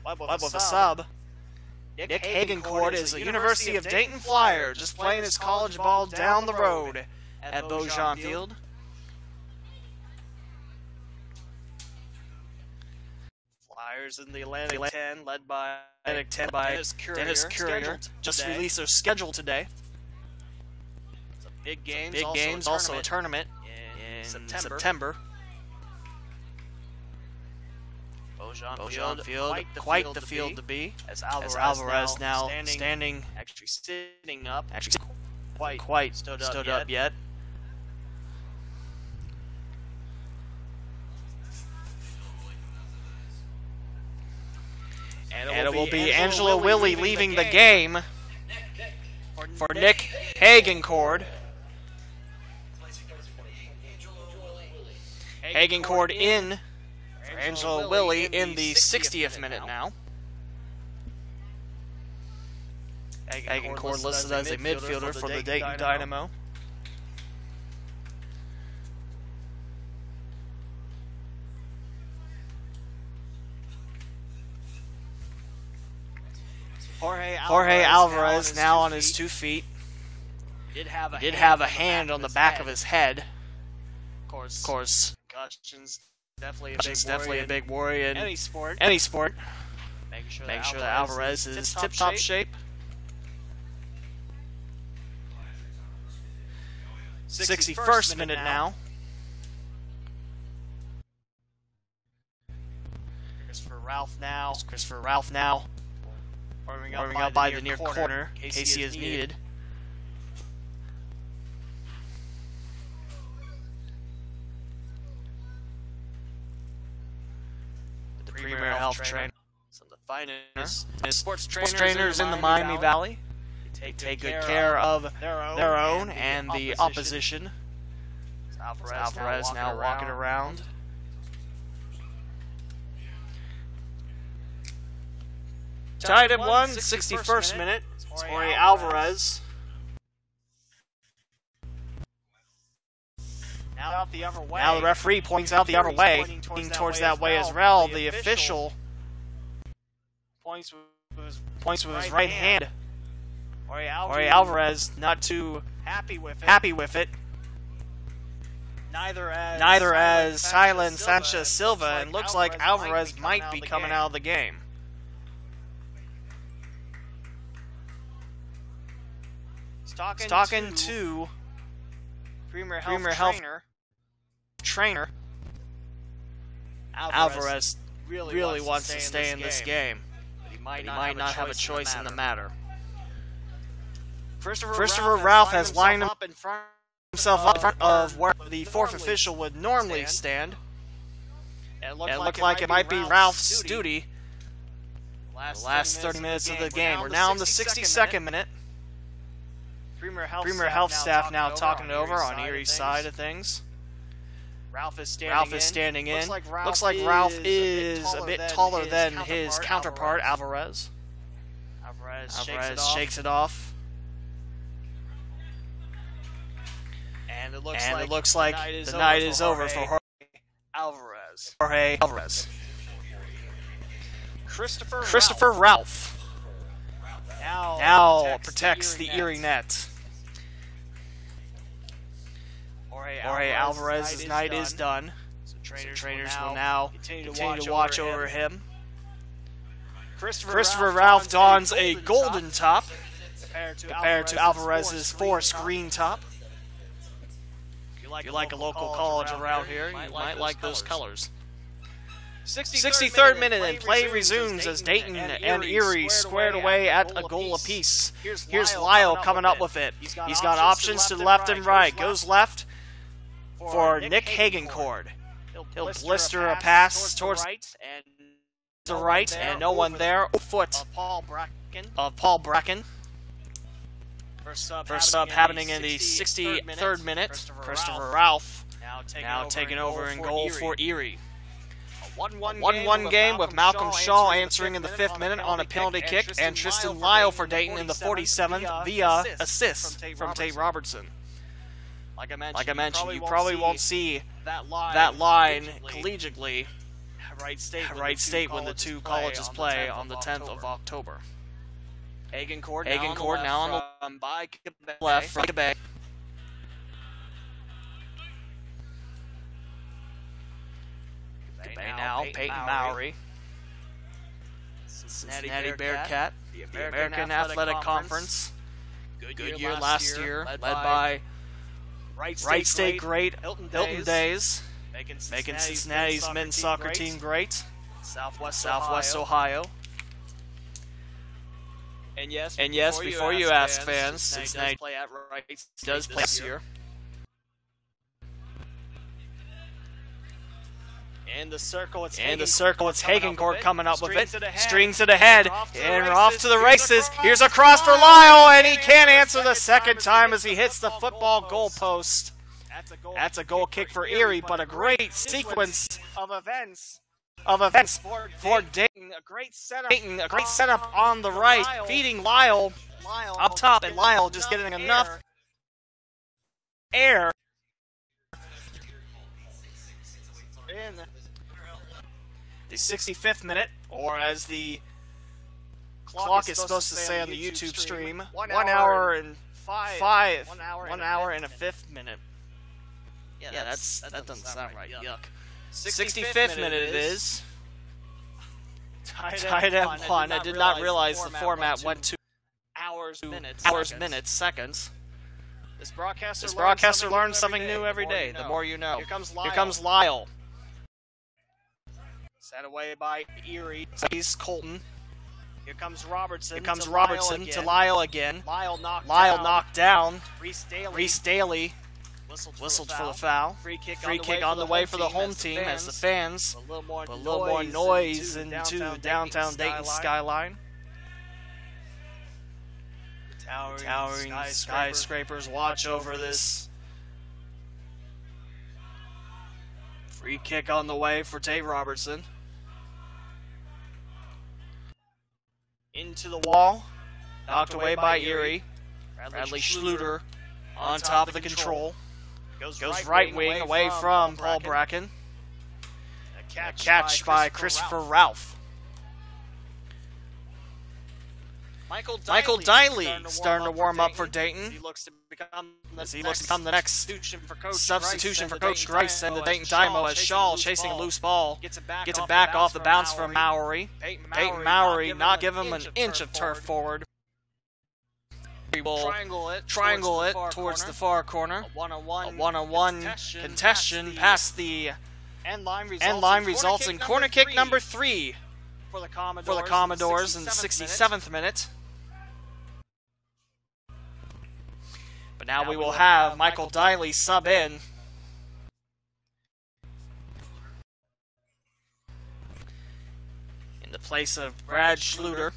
led with a sub. Nick Hagencord is a University of Dayton Flyer, just playing his college ball down the road at Beaujean Field. Flyers in the Atlantic 10, led by Dennis Courier, just released their schedule today. Big games, also a tournament in September. Beaujean Field, quite the field to be. As Alvarez now standing, actually sitting up, quite stood up yet. And it will be Angela Willie leaving the game for Nick Hagencord. Hagencord in for Angela Willie in the 60th minute now. Hagencord listed as a midfielder for the Dayton Dynamo. Jorge Alvarez now on his 2 feet. Did have a hand on the back of his head. Of course, concussions definitely a big worry in any sport. Making sure that Alvarez is tip-top shape. 61st minute now. Christopher Ralph now. Warming up by the near corner. Casey is needed. The Premier Health Trainer. Some of the finest sports trainers in the Miami Valley. They take good care of their own and the opposition. Alvarez now walking around. Tied at 1, 61st minute. Jorge Alvarez. Now the referee points out the other way, pointing towards that way as well. The official points with his right hand. Jorge Alvarez not too happy with it. Neither as Silen Sanchez Silva, and looks like Alvarez might be coming out of the game. Talking to Premier Health Trainer. Alvarez really wants to stay in this game, but he might not have a choice in the matter. Christopher Ralph has lined himself up in front of where the fourth official would normally stand. It looked like it might be Ralph's duty. The last 30 minutes of the game. We're now in the 62nd minute. Premier Health staff now talking it over on Erie's side of things. Ralph is standing in. Looks like Ralph is a bit taller than his counterpart, Alvarez. Alvarez shakes it off. And it looks like the night is over for Jorge Alvarez. Christopher Ralph now protects the Erie net. Jorge Alvarez's night is done. So trainers will now continue to watch over him. Christopher Ralph dons a golden top compared to Alvarez's forest green top. If you like a local college around here, you might like those colors. 63rd minute and play resumes as Dayton and Erie squared away at a goal apiece. Here's Lyle coming up with it. He's got options to the left and right. Goes left for Nick Hagencord. He'll blister a pass towards the right, and no one there. Foot of Paul Bracken. First sub happening in the 63rd minute. Christopher Ralph now taking over in goal for Erie. 1-1 game with Malcolm Shaw answering in the 5th minute on a penalty kick, and Tristan Lyle for Dayton in the 47th via assist from Tate Robertson. Like I mentioned, you probably won't see that line collegiately at Wright State when the two colleges play on the 10th of October. Agincourt now on the left from Quebec. Now Peyton Mowry. Cincinnati Bearcat, the American Athletic Conference. Good year last year, led by Wright State great Hilton Days, making Cincinnati's men's soccer team great. Southwest Ohio. And yes, before you ask fans, Cincinnati does play this year. In the circle, it's Hagencourt coming up with it. Strings to the head, and off to the races. Here's a cross for Lyle, and he can't answer the second time as he hits the football goalpost. That's a goal kick for Erie, but a great sequence of events for Dayton. A great setup on the right, feeding Lyle up top, and Lyle just getting enough air. In the 65th minute, or as the clock is supposed to say on the YouTube stream, 1 hour and a 5th minute. Yeah, that doesn't sound right. Yuck. 65th minute it is. Tied at 1. I did not realize the format went to hours, minutes, seconds. This broadcaster learns something new every day. The more you know. Here comes Lyle. Set away by Erie. He's Colton. Here comes Robertson to Lyle again. Lyle knocked down. Reese Daly whistled for the foul. Free kick on the way for the home team as the fans put a little more noise into the downtown Dayton skyline. Towering skyscrapers watch over this. Free kick on the way for Tate Robertson. Into the wall. Knocked away by Erie. Bradley Schluter on top of the control. Goes right wing away from Paul Bracken. A catch by Christopher Ralph. Michael Diley starting to warm up for Dayton. He looks to become the next substitution for Coach Grice and the Dayton Dynamo as Shaw chasing a loose ball. Gets it back off the bounce from Mowry. Peyton Mowry not giving him an inch of turf forward. He will triangle it towards the far corner. A one-on-one contestation past the end line results in corner kick number 3 for the Commodores in the 67th minute. But now we will have Michael Diley sub in. In the place of Brad Schluter.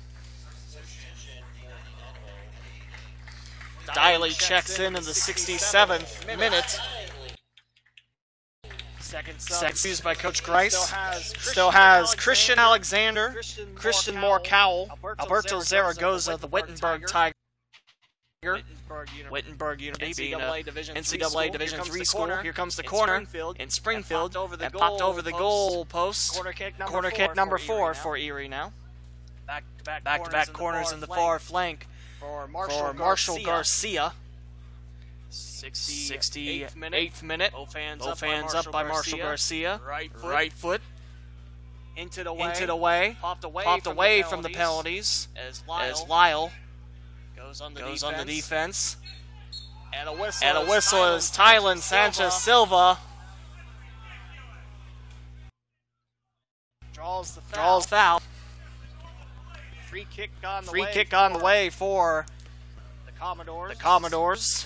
Diley checks in the 67th minute. Second used by Coach Grice. Still has Christian Alexander, Christian Moore Cowell, Alberto Zaragoza, the Wittenberg Tiger. Wittenberg Unity being a NCAA Division III school. Here comes the corner in Springfield and popped over the goal post. Corner kick number 4 for Erie now. Back-to-back corners in the far flank for Marshall Garcia. 68th minute. Both hands up by Marshall Garcia. Right foot. Into the way. Popped away from the penalties as Lyle goes on the defense. And a whistle as Tylen Sanchez Silva draws the foul. Free kick on the way for the Commodores.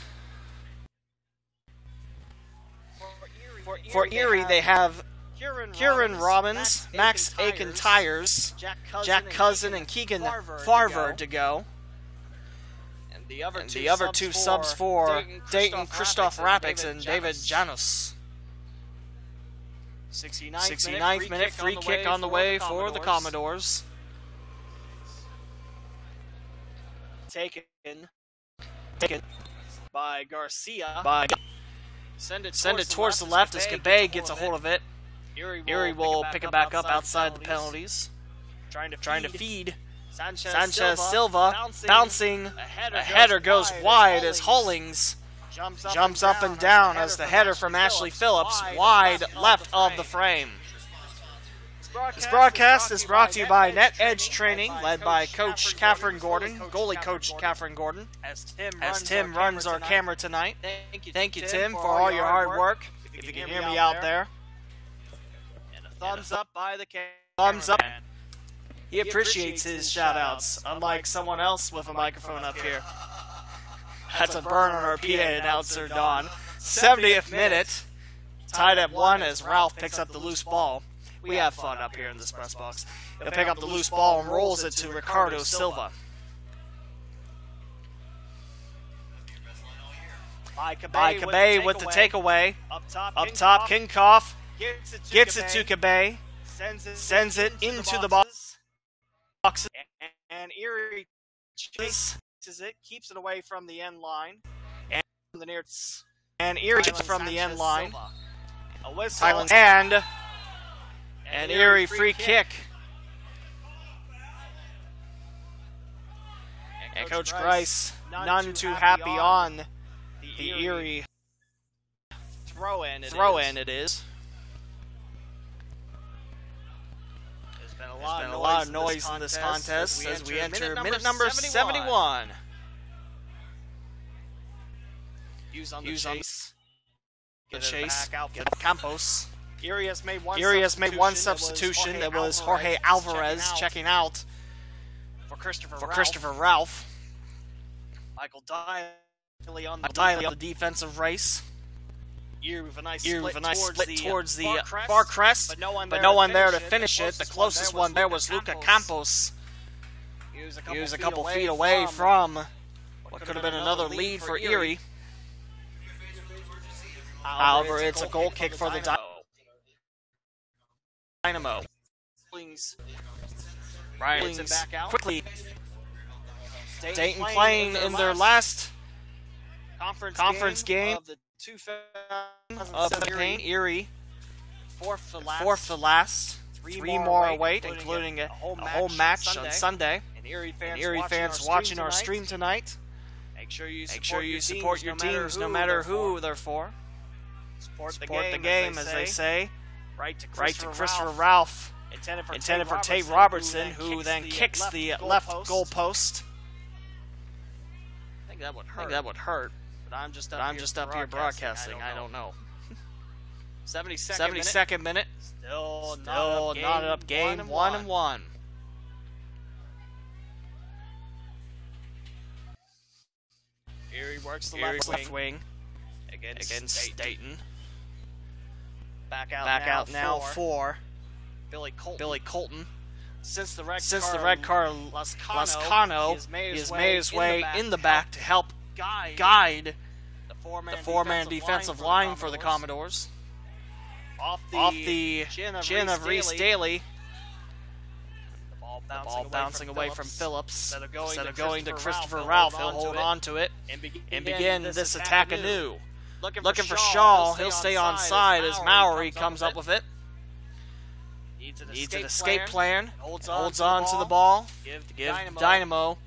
For Erie, they have Kieran Robbins, Max Aiken Tires, Jack Cousin, and Keegan Farver to go. And the other two subs for Dayton, Christoph Rapix and David Janus. 69th minute, free kick on the way for the Commodores. Taken by Garcia. Send it towards the left as Cabay gets a hold of it. Erie will pick it back up outside the penalties. Trying to feed. Sanchez Silva bouncing. A header goes wide as Hollings jumps up and down as the header from Ashley Phillips wide left of the frame. This broadcast is brought to you by Net Edge Training, led by Coach Catherine Gordon, goalie coach Catherine Gordon, as Tim runs our camera tonight. Thank you, Tim, for all your hard work. If you can hear me out there. And a thumbs up by the camera. Thumbs up. He appreciates his shout-outs, unlike someone else with a microphone up here. That's a burn on our PA announcer, Don. 70th minute, tied at 1 as Ralph picks up the loose ball. We have fun up here in this press box. He'll pick up the loose ball and rolls it to Ricardo Silva. By Cabay with the takeaway. Up top, Kinkoff gets it to Cabay. Sends it into the box. And Erie chases it, keeps it away from the end line. And Erie keeps from the end line. A whistle. And Erie free kick. And Coach Grice none too happy on the Erie throw-in. It is. There's been a lot of noise in this contest as we enter minute number 71. Use on the chase. Get Campos. Erie has made one substitution. It was Jorge Alvarez checking out for Christopher Ralph. Michael Diley on the defensive race. Erie with a nice split towards the far crest, but no one there to finish it. The closest one there was Luca Campos. He was a couple feet away from what could have been another lead for Erie. However, it's a goal kick for the Dynamo. Ryan quickly. Dayton playing in their last conference game of the campaign. Erie, fourth to last. Three more await, including a home match on Sunday. And Erie fans watching our stream tonight. Make sure you support your teams no matter who they're for. Support the game, as they say. Right to Christopher Ralph, intended for Tate Robertson, who then kicks the left goal post. I think that would hurt. But I'm just up here broadcasting. I don't know. 72nd minute. Still not an up game. 1-1. Erie works the left wing against Dayton. Back out now for Billy Colton. Since the red card, Lascano has made his way in the back to help guide the four-man defensive line for the Commodores. Off the chin of Reese Daly. The ball bouncing away from Phillips. Instead of going to Christopher Ralph, he'll hold on to it and begin this attack anew. Looking for Shaw. He'll stay on side as Mowry comes up with it. Needs an escape plan. Holds on to the ball to give Dynamo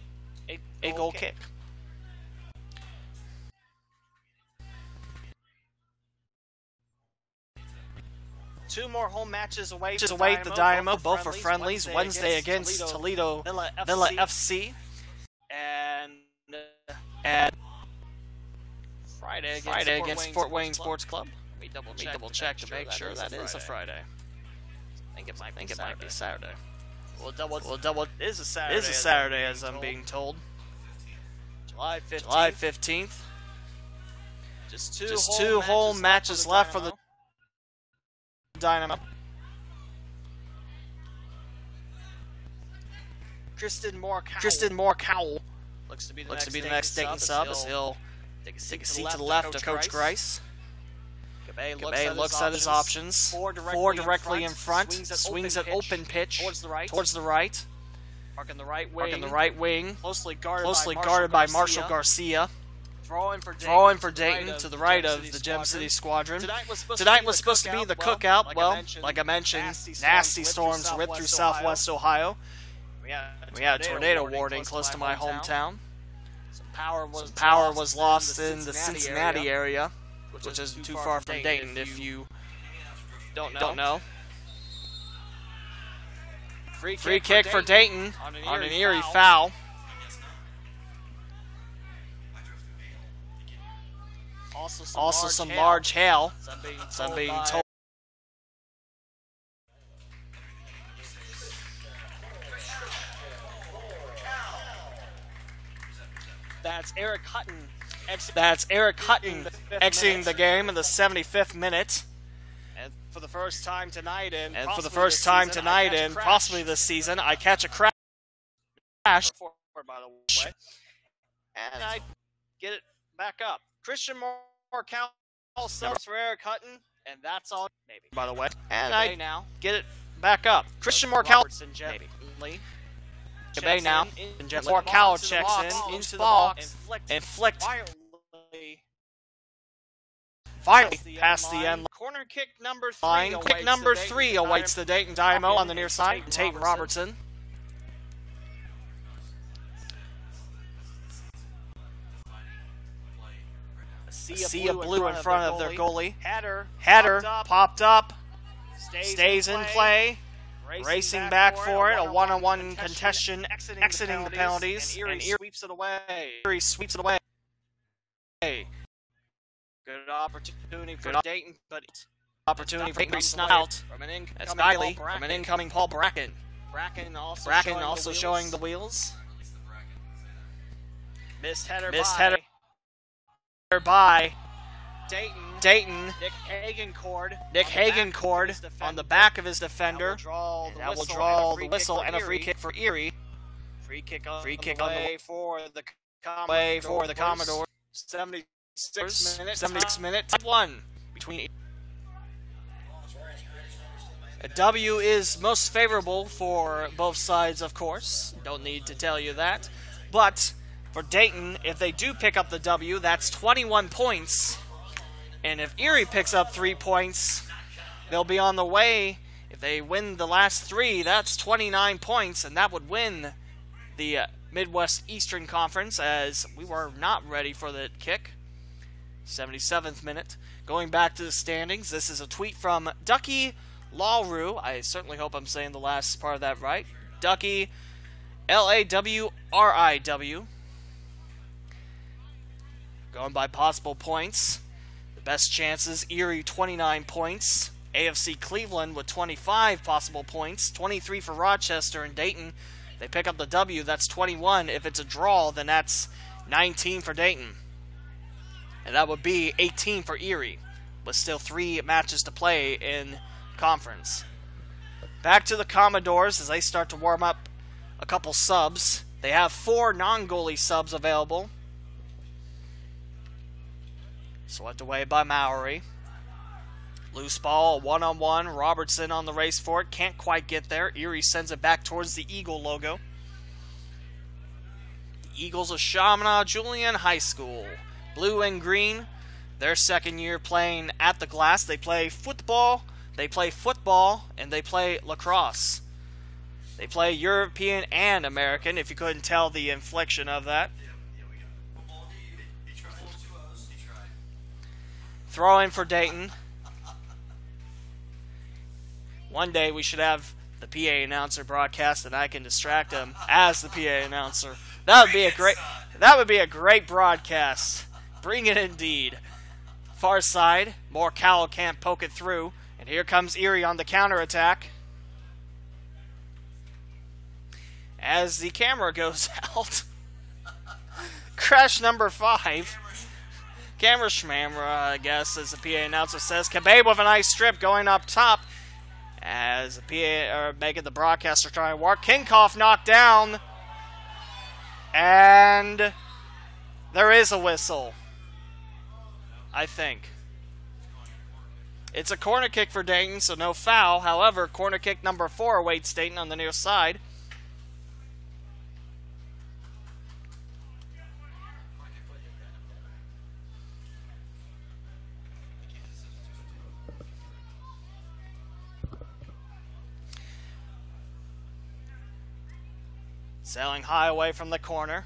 a goal kick. Two more home matches await the Dynamo, both for friendlies. Wednesday against Toledo Villa FC. And Friday against Fort Wayne Sports Club. We double check to make sure that is a Friday. I think it might be Saturday. We'll double. It is a Saturday, as I'm being told. July 15th. Just two home matches left for the Dynamo. Kristen Moore Cowell looks to be the next Dayton sub as he'll take a seat to the left of Coach Grice. Cabay looks at his options. Four directly in front. Swings at open pitch towards the right. Mark in the right wing. Closely guarded by Marshall Garcia. Throwing for Dayton to the right of the Gem City Squadron. Tonight was supposed to be the cookout. Well, like I mentioned, nasty storms ripped through southwest Ohio. We had a tornado warning close to my hometown. Some power was lost in the Cincinnati area, which isn't too far from Dayton if you don't know. Free kick for Dayton on an Erie foul. Also some large hail. Some being told. That's Eric Hutton exiting the game in the 75th minute. And for the first time tonight, and possibly this season, I catch a crash. By the way, and I get it back up. Christian Marcal subs for Eric Hutton, and that's all. Maybe. By the way, and I now get it back up. Christian Marcal. Maybe. Cabay now. Marcal checks in. Into the box. And flicked. Finally, past the end. Corner kick number 3. Kick number 3 awaits the Dayton Dynamo on the near side. Dayton Robertson. See a blue in front of their goalie. Header popped up. Stays in play. Racing back for it. A one-on-one contention exiting the penalties. And Erie sweeps it away. Good opportunity for Dayton, but Dayton snuck out as Guiley from an incoming Paul Bracken. Bracken also showing the wheels. Missed header by Dayton. Nick Hagencord on the back of his defender. That will draw the whistle and a free kick for Erie. Free kick on the way for the Commodores. 76 minutes. 1 between. A W is most favorable for both sides, of course. Don't need to tell you that. But for Dayton, if they do pick up the W, that's 21 points. And if Erie picks up 3 points, they'll be on the way. If they win the last 3, that's 29 points, and that would win the Midwest Eastern Conference, as we were not ready for the kick. 77th minute. Going back to the standings, this is a tweet from Ducky Lawru. I certainly hope I'm saying the last part of that right. Ducky, Lawriw. Going by possible points. The best chances, Erie 29 points. AFC Cleveland with 25 possible points. 23 for Rochester and Dayton. They pick up the W, that's 21. If it's a draw, then that's 19 for Dayton. And that would be 18 for Erie, with still 3 matches to play in conference. Back to the Commodores as they start to warm up a couple subs. They have 4 non-goalie subs available. Swept away by Mowry. Loose ball, one-on-one. Robertson on the race for it. Can't quite get there. Erie sends it back towards the Eagle logo. The Eagles of Chaminade Julian High School. Blue and green. Their second year playing at the Glass. They play football, and they play lacrosse. They play European and American, if you couldn't tell the inflection of that. Throw in for Dayton. One day we should have the PA announcer broadcast and I can distract him as the PA announcer. That would be a great broadcast. Bring it indeed. Far side, Marcal can't poke it through, and here comes Erie on the counterattack. As the camera goes out. Crash number 5. Camera schmammer, I guess, as the PA announcer says. Cabay with a nice strip going up top. As the PA, making the broadcaster try and work. Kinkoff knocked down. And there is a whistle. I think. It's a corner kick for Dayton, so no foul. However, corner kick number 4 awaits Dayton on the near side. Sailing high away from the corner.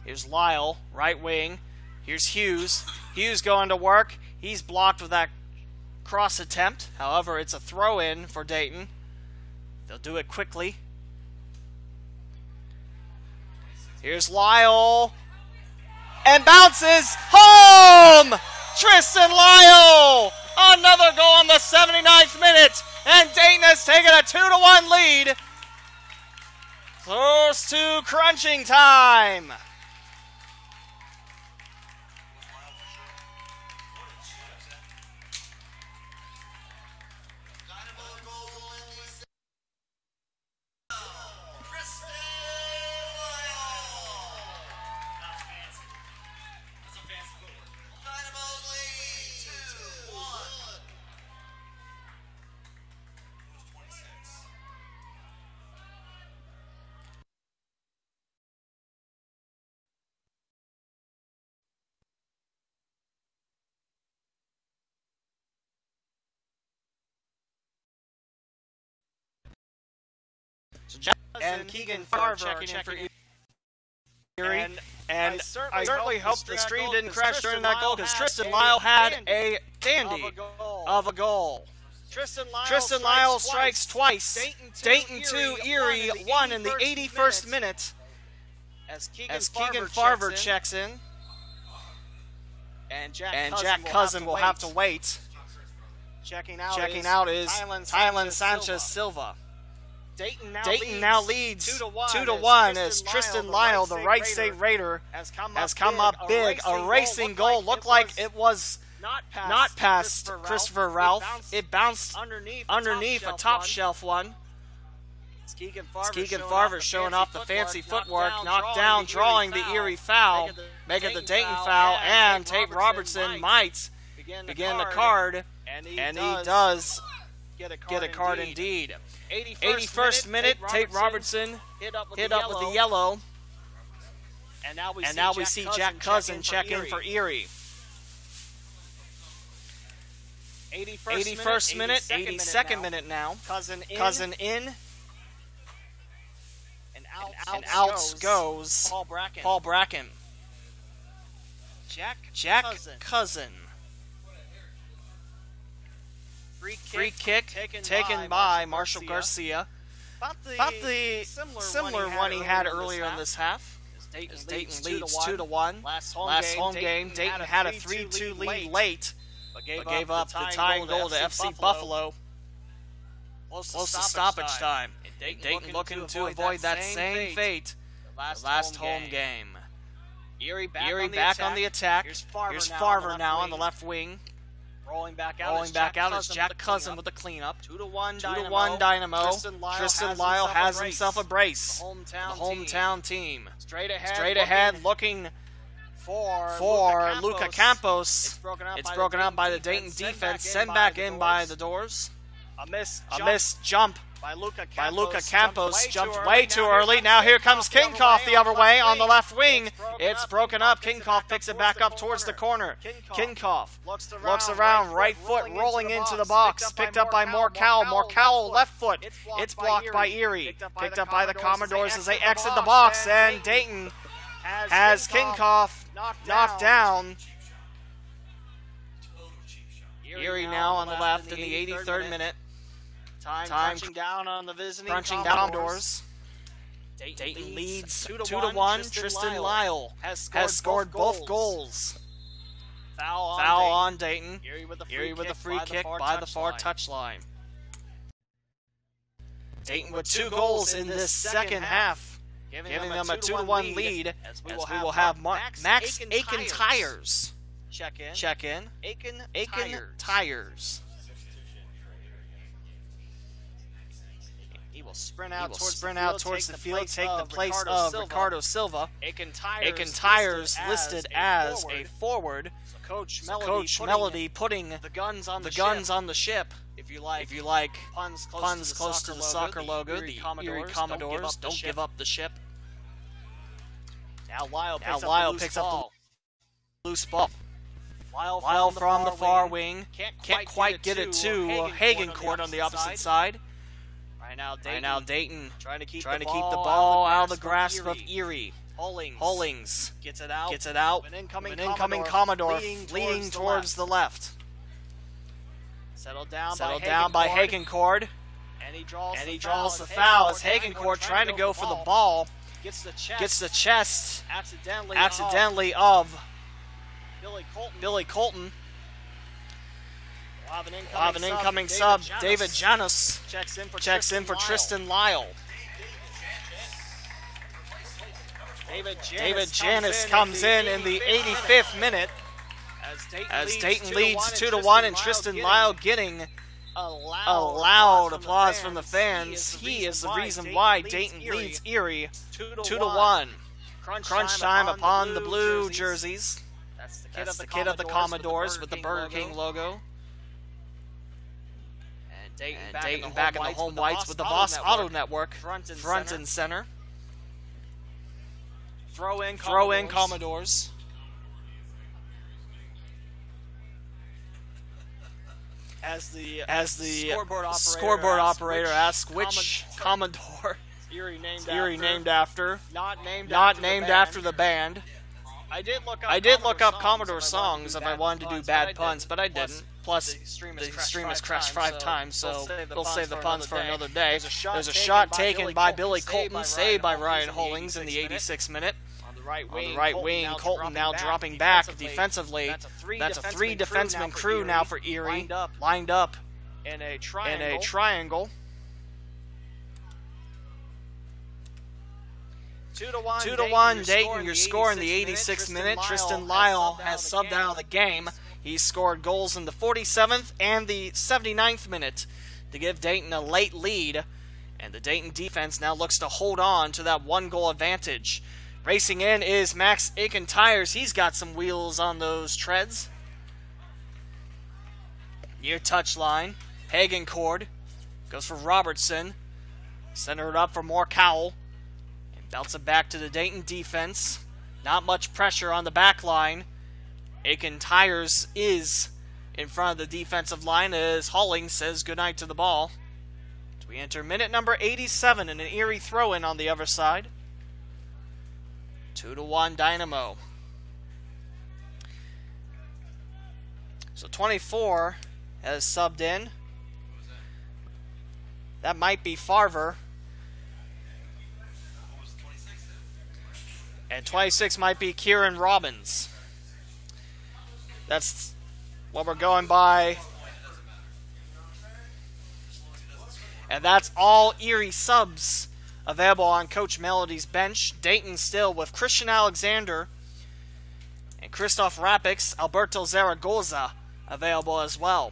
Here's Lyle, right wing. Here's Hughes. Hughes going to work. He's blocked with that cross attempt. However, it's a throw-in for Dayton. They'll do it quickly. Here's Lyle. And bounces home! Tristan Lyle! Another goal in the 79th minute. And Dayton has taken a 2-1 lead. Close to crunching time. So Jack and Keegan Farver checking in for Erie. And I certainly hope the stream didn't crash during that goal, because Tristan Lyle had a dandy of a goal. Tristan Lyle strikes twice. Dayton 2, Erie 1 in the 81st minute. As Keegan Farver checks in. And Jack Cousin will have to wait. Checking out is Tylen Sanchez Silva. Dayton now leads 2-1 as Tristan Lyle, the Wright State Raider, has come up big. A racing goal. Looked like it was not past Christopher Ralph. It bounced underneath a top shelf one. Keegan Farver showing off the fancy footwork, knocked down, drawing the Erie foul, making the Dayton foul, and Tate Robertson might begin the card, and he does get a card indeed. 81st minute, Tate Robertson hit up with the yellow. And now we see Jack Cousin check in for Erie. 81st minute, 82nd minute now. Cousin in. And out goes Paul Bracken. Jack Cousin. Free kick taken by Marshall Garcia. About the similar one he had earlier in this half. As Dayton leads 2-1. Last home game, Dayton had a 3-2 lead late, but gave up the tying goal to FC Buffalo. Close to stoppage time. Dayton looking to avoid that same fate. The last home game. Erie back on the attack. Here's Farver now on the left wing. Rolling back out is Jack Cousin with the cleanup. 2-1 Dynamo. Tristan Lyle has himself a brace. The hometown team. Straight ahead looking for Luca Campos. It's broken up by the Dayton defense. Sent back in by the Doors. A missed jump by Luca Campos. Jumped way too early. Now here comes Kinkoff the other way on the left wing. It's broken up. Kinkoff picks it back up towards the corner. Kinkoff looks around. Right foot rolling into the box. Picked up by Morcowell. Morcowell left foot. It's blocked by Erie. Picked up by the Commodores as they exit the box. And Dayton has Kinkoff knocked down. Erie now on the left in the 83rd minute. Time crunching down on the visiting Commodores. Dayton leads 2-1. Tristan Lyle has scored both goals. Foul on Dayton. Erie with a free kick by the far touchline. Dayton with 2 goals in this second half, giving them a 2-1 lead. As we will have Max Aiken Tires check in. Aiken Tires. will sprint out towards the field, take the place of Ricardo Silva. Aiken Tires listed as a forward. So Coach Melody putting the guns on the ship. If you like puns close to the soccer logo, the Erie Commodores, don't give up the ship. Now Lyle picks up the loose ball. Lyle from the far wing. Can't quite get it to Hagencourt on the opposite side. Right now Dayton trying to keep the ball out of the grasp of Erie. Hollings gets it out. An incoming Commodore fleeing towards the left. Settled down by Hagencourt. And he draws the foul as Hagencourt trying to go for the ball. Gets the chest accidentally of Billy Colton. We'll have an incoming sub. David Janus checks in for Tristan Lyle. David Janus comes in the 85th minute as Dayton leads 2-1, and Tristan Lyle getting a loud applause from the fans. He is the reason why Dayton leads Erie 2-1. Crunch time upon the blue jerseys. That's the kid of the Commodores with the Burger King logo. And Dayton back in the home whites with the Boss Auto Network front and center. Throw in Commodores. As the scoreboard operator asks which Commodore Erie named after. Not named after the band. I did look up Commodore songs if I wanted to do bad puns, but I didn't. Plus, the stream has crashed 5 times, so we'll save the puns for another day. There's a shot taken by Billy Colton, saved by Ryan Hollings in the 86th minute. On the right wing, Colton now dropping back defensively. That's a 3 defenseman crew now for Erie, lined up in a triangle. 2-1 Dayton, your score in the 86th minute. Tristan Lyle has subbed out of the game. He scored goals in the 47th and the 79th minute to give Dayton a late lead. And the Dayton defense now looks to hold on to that 1-goal advantage. Racing in is Max Aiken Tires. He's got some wheels on those treads. Near touchline. Hagencourt goes for Robertson. Center it up for Morcowell. Bounce it back to the Dayton defense. Not much pressure on the back line. Aiken Tires is in front of the defensive line as Hollings says goodnight to the ball. As we enter minute number 87 and an Erie throw-in on the other side. 2-1 Dynamo. So 24 has subbed in. That might be Farver. And 26 might be Kieran Robbins. That's what we're going by. And that's all Erie subs available on Coach Melody's bench. Dayton still with Christian Alexander and Christoph Rapix, Alberto Zaragoza available as well.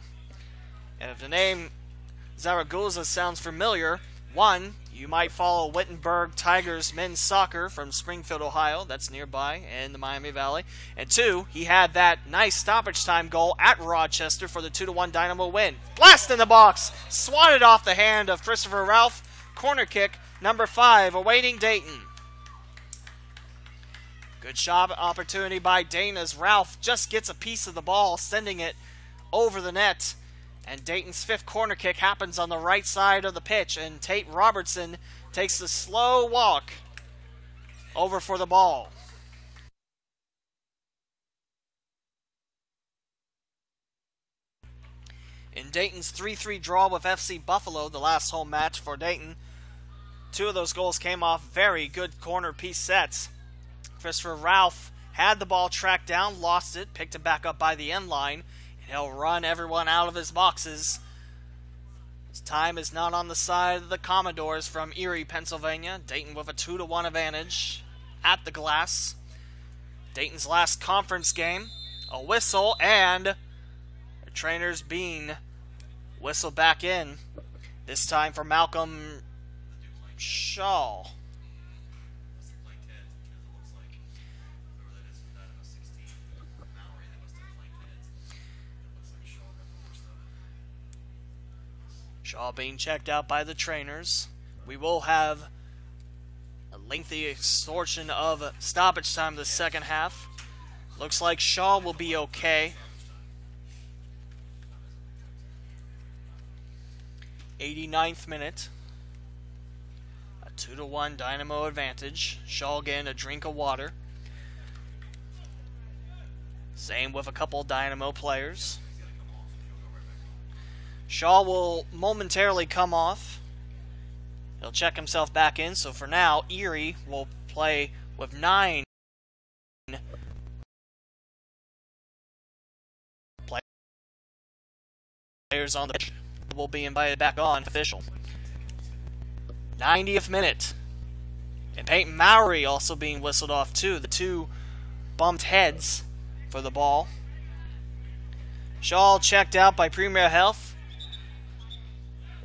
And if the name Zaragoza sounds familiar, 1, you might follow Wittenberg Tigers men's soccer from Springfield, Ohio. That's nearby in the Miami Valley. And 2, he had that nice stoppage time goal at Rochester for the 2-1 Dynamo win. Blast in the box. Swatted off the hand of Christopher Ralph. Corner kick, number 5, awaiting Dayton. Good shot opportunity by Dayton as Ralph just gets a piece of the ball, sending it over the net. And Dayton's 5th corner kick happens on the right side of the pitch, and Tate Robertson takes the slow walk over for the ball. In Dayton's 3-3 draw with FC Buffalo, the last home match for Dayton, 2 of those goals came off very good corner piece sets. Christopher Ralph had the ball tracked down, lost it, picked it back up by the end line. He'll run everyone out of his boxes. His time is not on the side of the Commodores from Erie, Pennsylvania. Dayton with a 2-1 advantage at the glass. Dayton's last conference game. A whistle and the trainer's bean whistled back in. This time for Malcolm Shaw. Shaw being checked out by the trainers. We will have a lengthy extortion of stoppage time in the second half. Looks like Shaw will be okay. 89th minute. A 2-1 Dynamo advantage. Shaw getting a drink of water. Same with a couple Dynamo players. Shaw will momentarily come off. He'll check himself back in. So for now, Erie will play with 9 players on the pitch. Will be invited back on official. 90th minute. And Peyton Mowry also being whistled off too. The two bumped heads for the ball. Shaw checked out by Premier Health.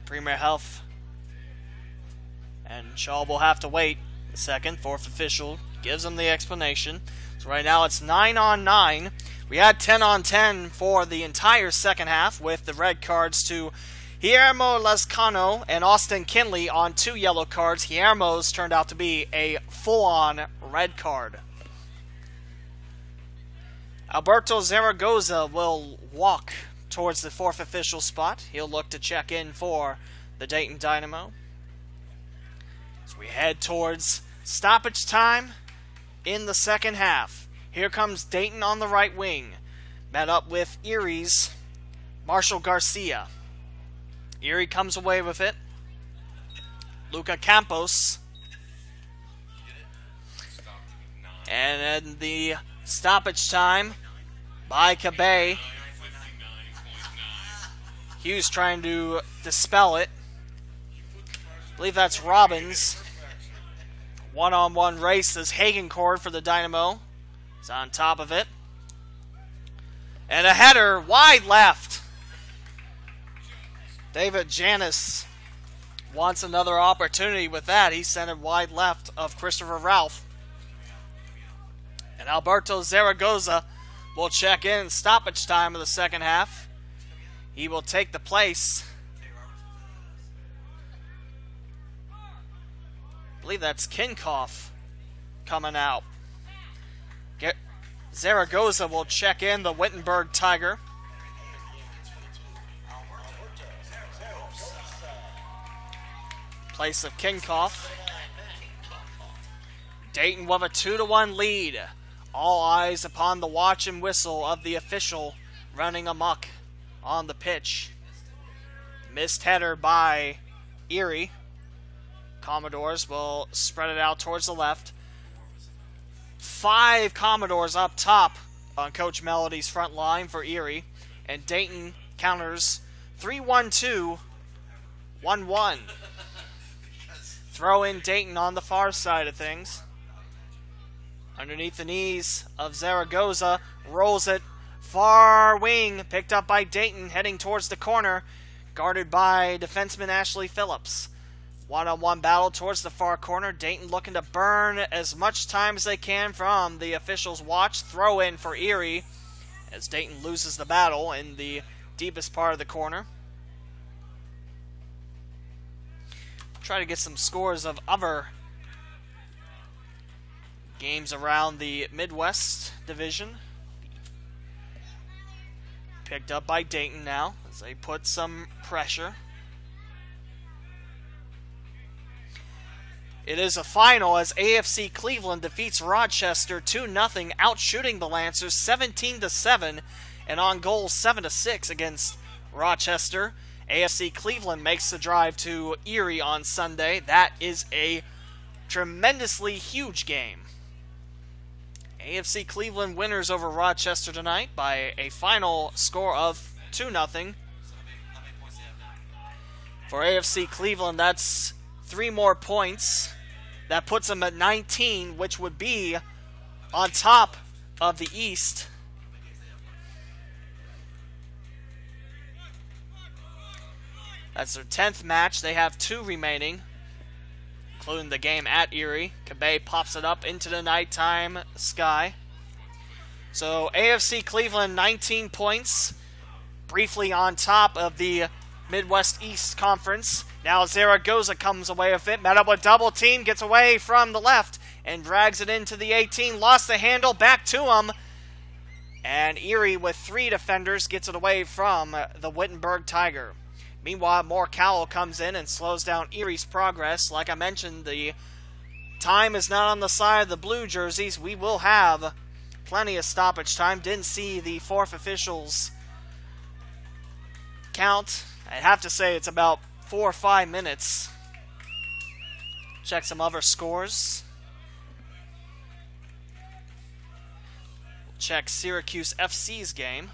Premier Health. And Shaw will have to wait a second. Fourth official gives him the explanation. So right now it's 9-on-9. We had 10-on-10 for the entire second half with the red cards to Guillermo Lazcano and Austin Kinley on 2 yellow cards. Guillermo's turned out to be a full-on red card. Alberto Zaragoza will walk towards the fourth official spot. He'll look to check in for the Dayton Dynamo. As we head towards stoppage time in the second half. Here comes Dayton on the right wing, met up with Erie's Marshall Garcia. Erie comes away with it. Luca Campos. And then the stoppage time by Cabay. Hughes trying to dispel it. I believe that's Robbins. One-on-one race as Hagencord for the Dynamo is on top of it. And a header wide left. David Janis wants another opportunity with that. He sent it wide left of Christopher Ralph. And Alberto Zaragoza will check in stoppage time of the second half. He will take the place. I believe that's Kinkoff coming out. Zaragoza will check in the Wittenberg Tiger. Place of Kinkoff. Dayton with a 2-1 lead. All eyes upon the watch and whistle of the official running amok on the pitch. Missed header by Erie. Commodores will spread it out towards the left. 5 Commodores up top on Coach Melody's front line for Erie. And Dayton counters 3-1-2, 1-1. Throw in Dayton on the far side of things. Underneath the knees of Zaragoza. Rolls it. Far wing. Picked up by Dayton. Heading towards the corner. Guarded by defenseman Ashley Phillips. One-on-one battle towards the far corner. Dayton looking to burn as much time as they can from the officials' watch. Throw in for Erie as Dayton loses the battle in the deepest part of the corner. Try to get some scores of other games around the Midwest Division. Picked up by Dayton now as they put some pressure. It is a final as AFC Cleveland defeats Rochester 2-0, outshooting the Lancers 17-7 and on goal 7-6 against Rochester. AFC Cleveland makes the drive to Erie on Sunday. That is a tremendously huge game. AFC Cleveland winners over Rochester tonight by a final score of 2-0. For AFC Cleveland, that's 3 more points. That puts them at 19, which would be on top of the East. That's their 10th match. They have 2 remaining. including the game at Erie. Cabay pops it up into the nighttime sky. So AFC Cleveland 19 points, briefly on top of the Midwest East Conference. Now Zaragoza comes away with it, met up with double team, gets away from the left and drags it into the 18, lost the handle, back to him. And Erie with 3 defenders gets it away from the Wittenberg Tiger. Meanwhile, Moore-Cowell comes in and slows down Erie's progress. Like I mentioned, the time is not on the side of the blue jerseys. We will have plenty of stoppage time. Didn't see the fourth officials count. I have to say it's about 4 or 5 minutes. Check some other scores. Check Syracuse FC's game.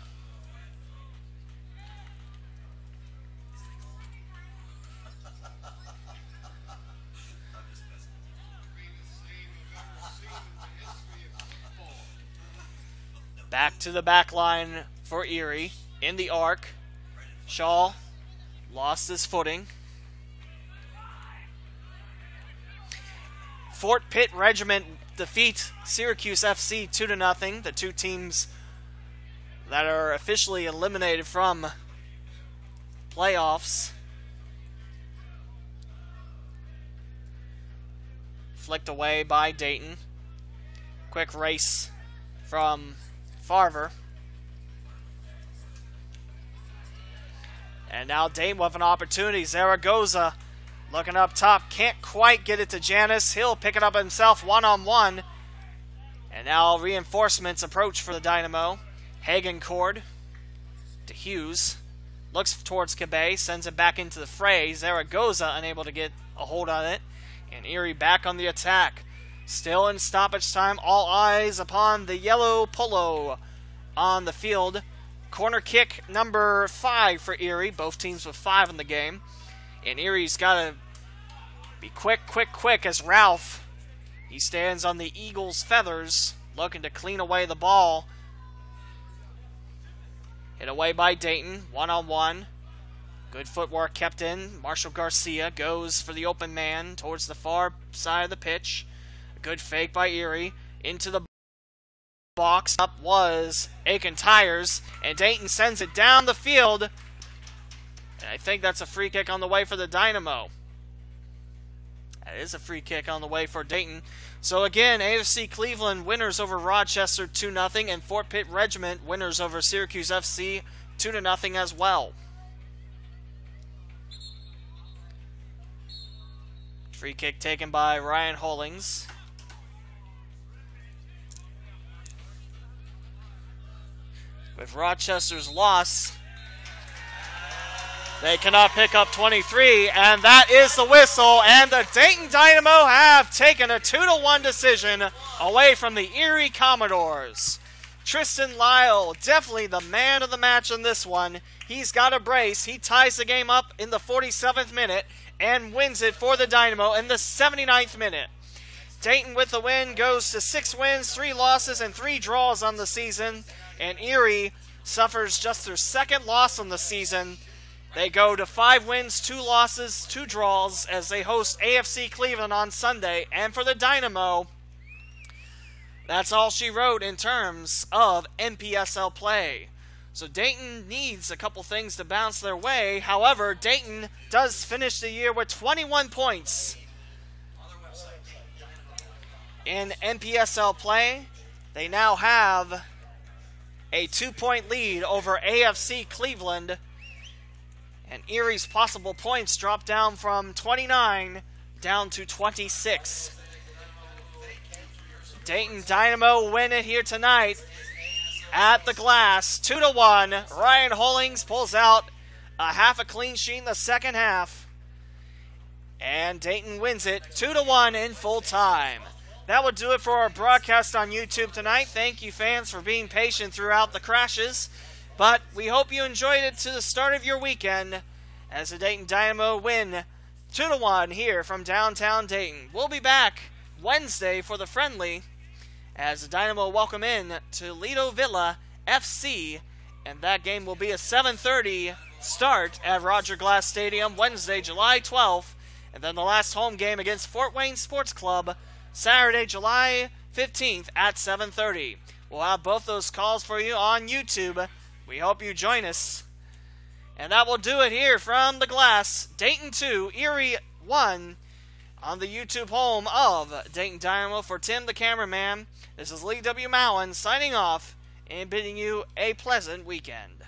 Back to the back line for Erie. In the arc. Shaw lost his footing. Fort Pitt Regiment defeat Syracuse FC 2-0. The two teams that are officially eliminated from playoffs. Flicked away by Dayton. Quick race from Farver. And now Dayton with an opportunity. Zaragoza looking up top. Can't quite get it to Janis. He'll pick it up himself one-on-one. And now reinforcements approach for the Dynamo. Hagencord to Hughes. Looks towards Cabay. Sends it back into the fray. Zaragoza unable to get a hold on it. And Erie back on the attack. Still in stoppage time. All eyes upon the yellow polo on the field. Corner kick number 5 for Erie. Both teams with 5 in the game. And Erie's got to be quick as Ralph. He stands on the Eagles' feathers, looking to clean away the ball. Hit away by Dayton, one-on-one. Good footwork kept in. Marshall Garcia goes for the open man towards the far side of the pitch. A good fake by Erie. Into the box. Up was Aiken Tires, and Dayton sends it down the field. And I think that's a free kick on the way for the Dynamo. That is a free kick on the way for Dayton. So again, AFC Cleveland winners over Rochester 2-0, and Fort Pitt Regiment winners over Syracuse FC 2-0 as well. Free kick taken by Ryan Hollings. With Rochester's loss, they cannot pick up 23, and that is the whistle, and the Dayton Dynamo have taken a 2-1 decision away from the Erie Commodores. Tristan Lyle, definitely the man of the match in this one. He's got a brace. He ties the game up in the 47th minute and wins it for the Dynamo in the 79th minute. Dayton with the win goes to 6 wins, 3 losses, and 3 draws on the season. And Erie suffers just their 2nd loss on the season. They go to 5 wins, 2 losses, 2 draws as they host AFC Cleveland on Sunday. And for the Dynamo, that's all she wrote in terms of NPSL play. So Dayton needs a couple things to bounce their way. However, Dayton does finish the year with 21 points in NPSL play. They now have a 2-point lead over AFC Cleveland. And Erie's possible points drop down from 29 down to 26. Dayton Dynamo win it here tonight at the Glass, 2-1. Ryan Hollings pulls out a half a clean sheet in the second half. And Dayton wins it 2-1 in full time. That would do it for our broadcast on YouTube tonight. Thank you, fans, for being patient throughout the crashes. But we hope you enjoyed it to the start of your weekend as the Dayton Dynamo win 2-1 here from downtown Dayton. We'll be back Wednesday for the friendly as the Dynamo welcome in to Lido Villa FC. And that game will be a 7:30 start at Roger Glass Stadium Wednesday, July 12th, And then the last home game against Fort Wayne Sports Club, Saturday, July 15th at 7:30. We'll have both those calls for you on YouTube. We hope you join us. And that will do it here from the glass. Dayton 2, Erie 1 on the YouTube home of Dayton Dynamo. For Tim, the cameraman, this is Lee W. Mowen signing off and bidding you a pleasant weekend.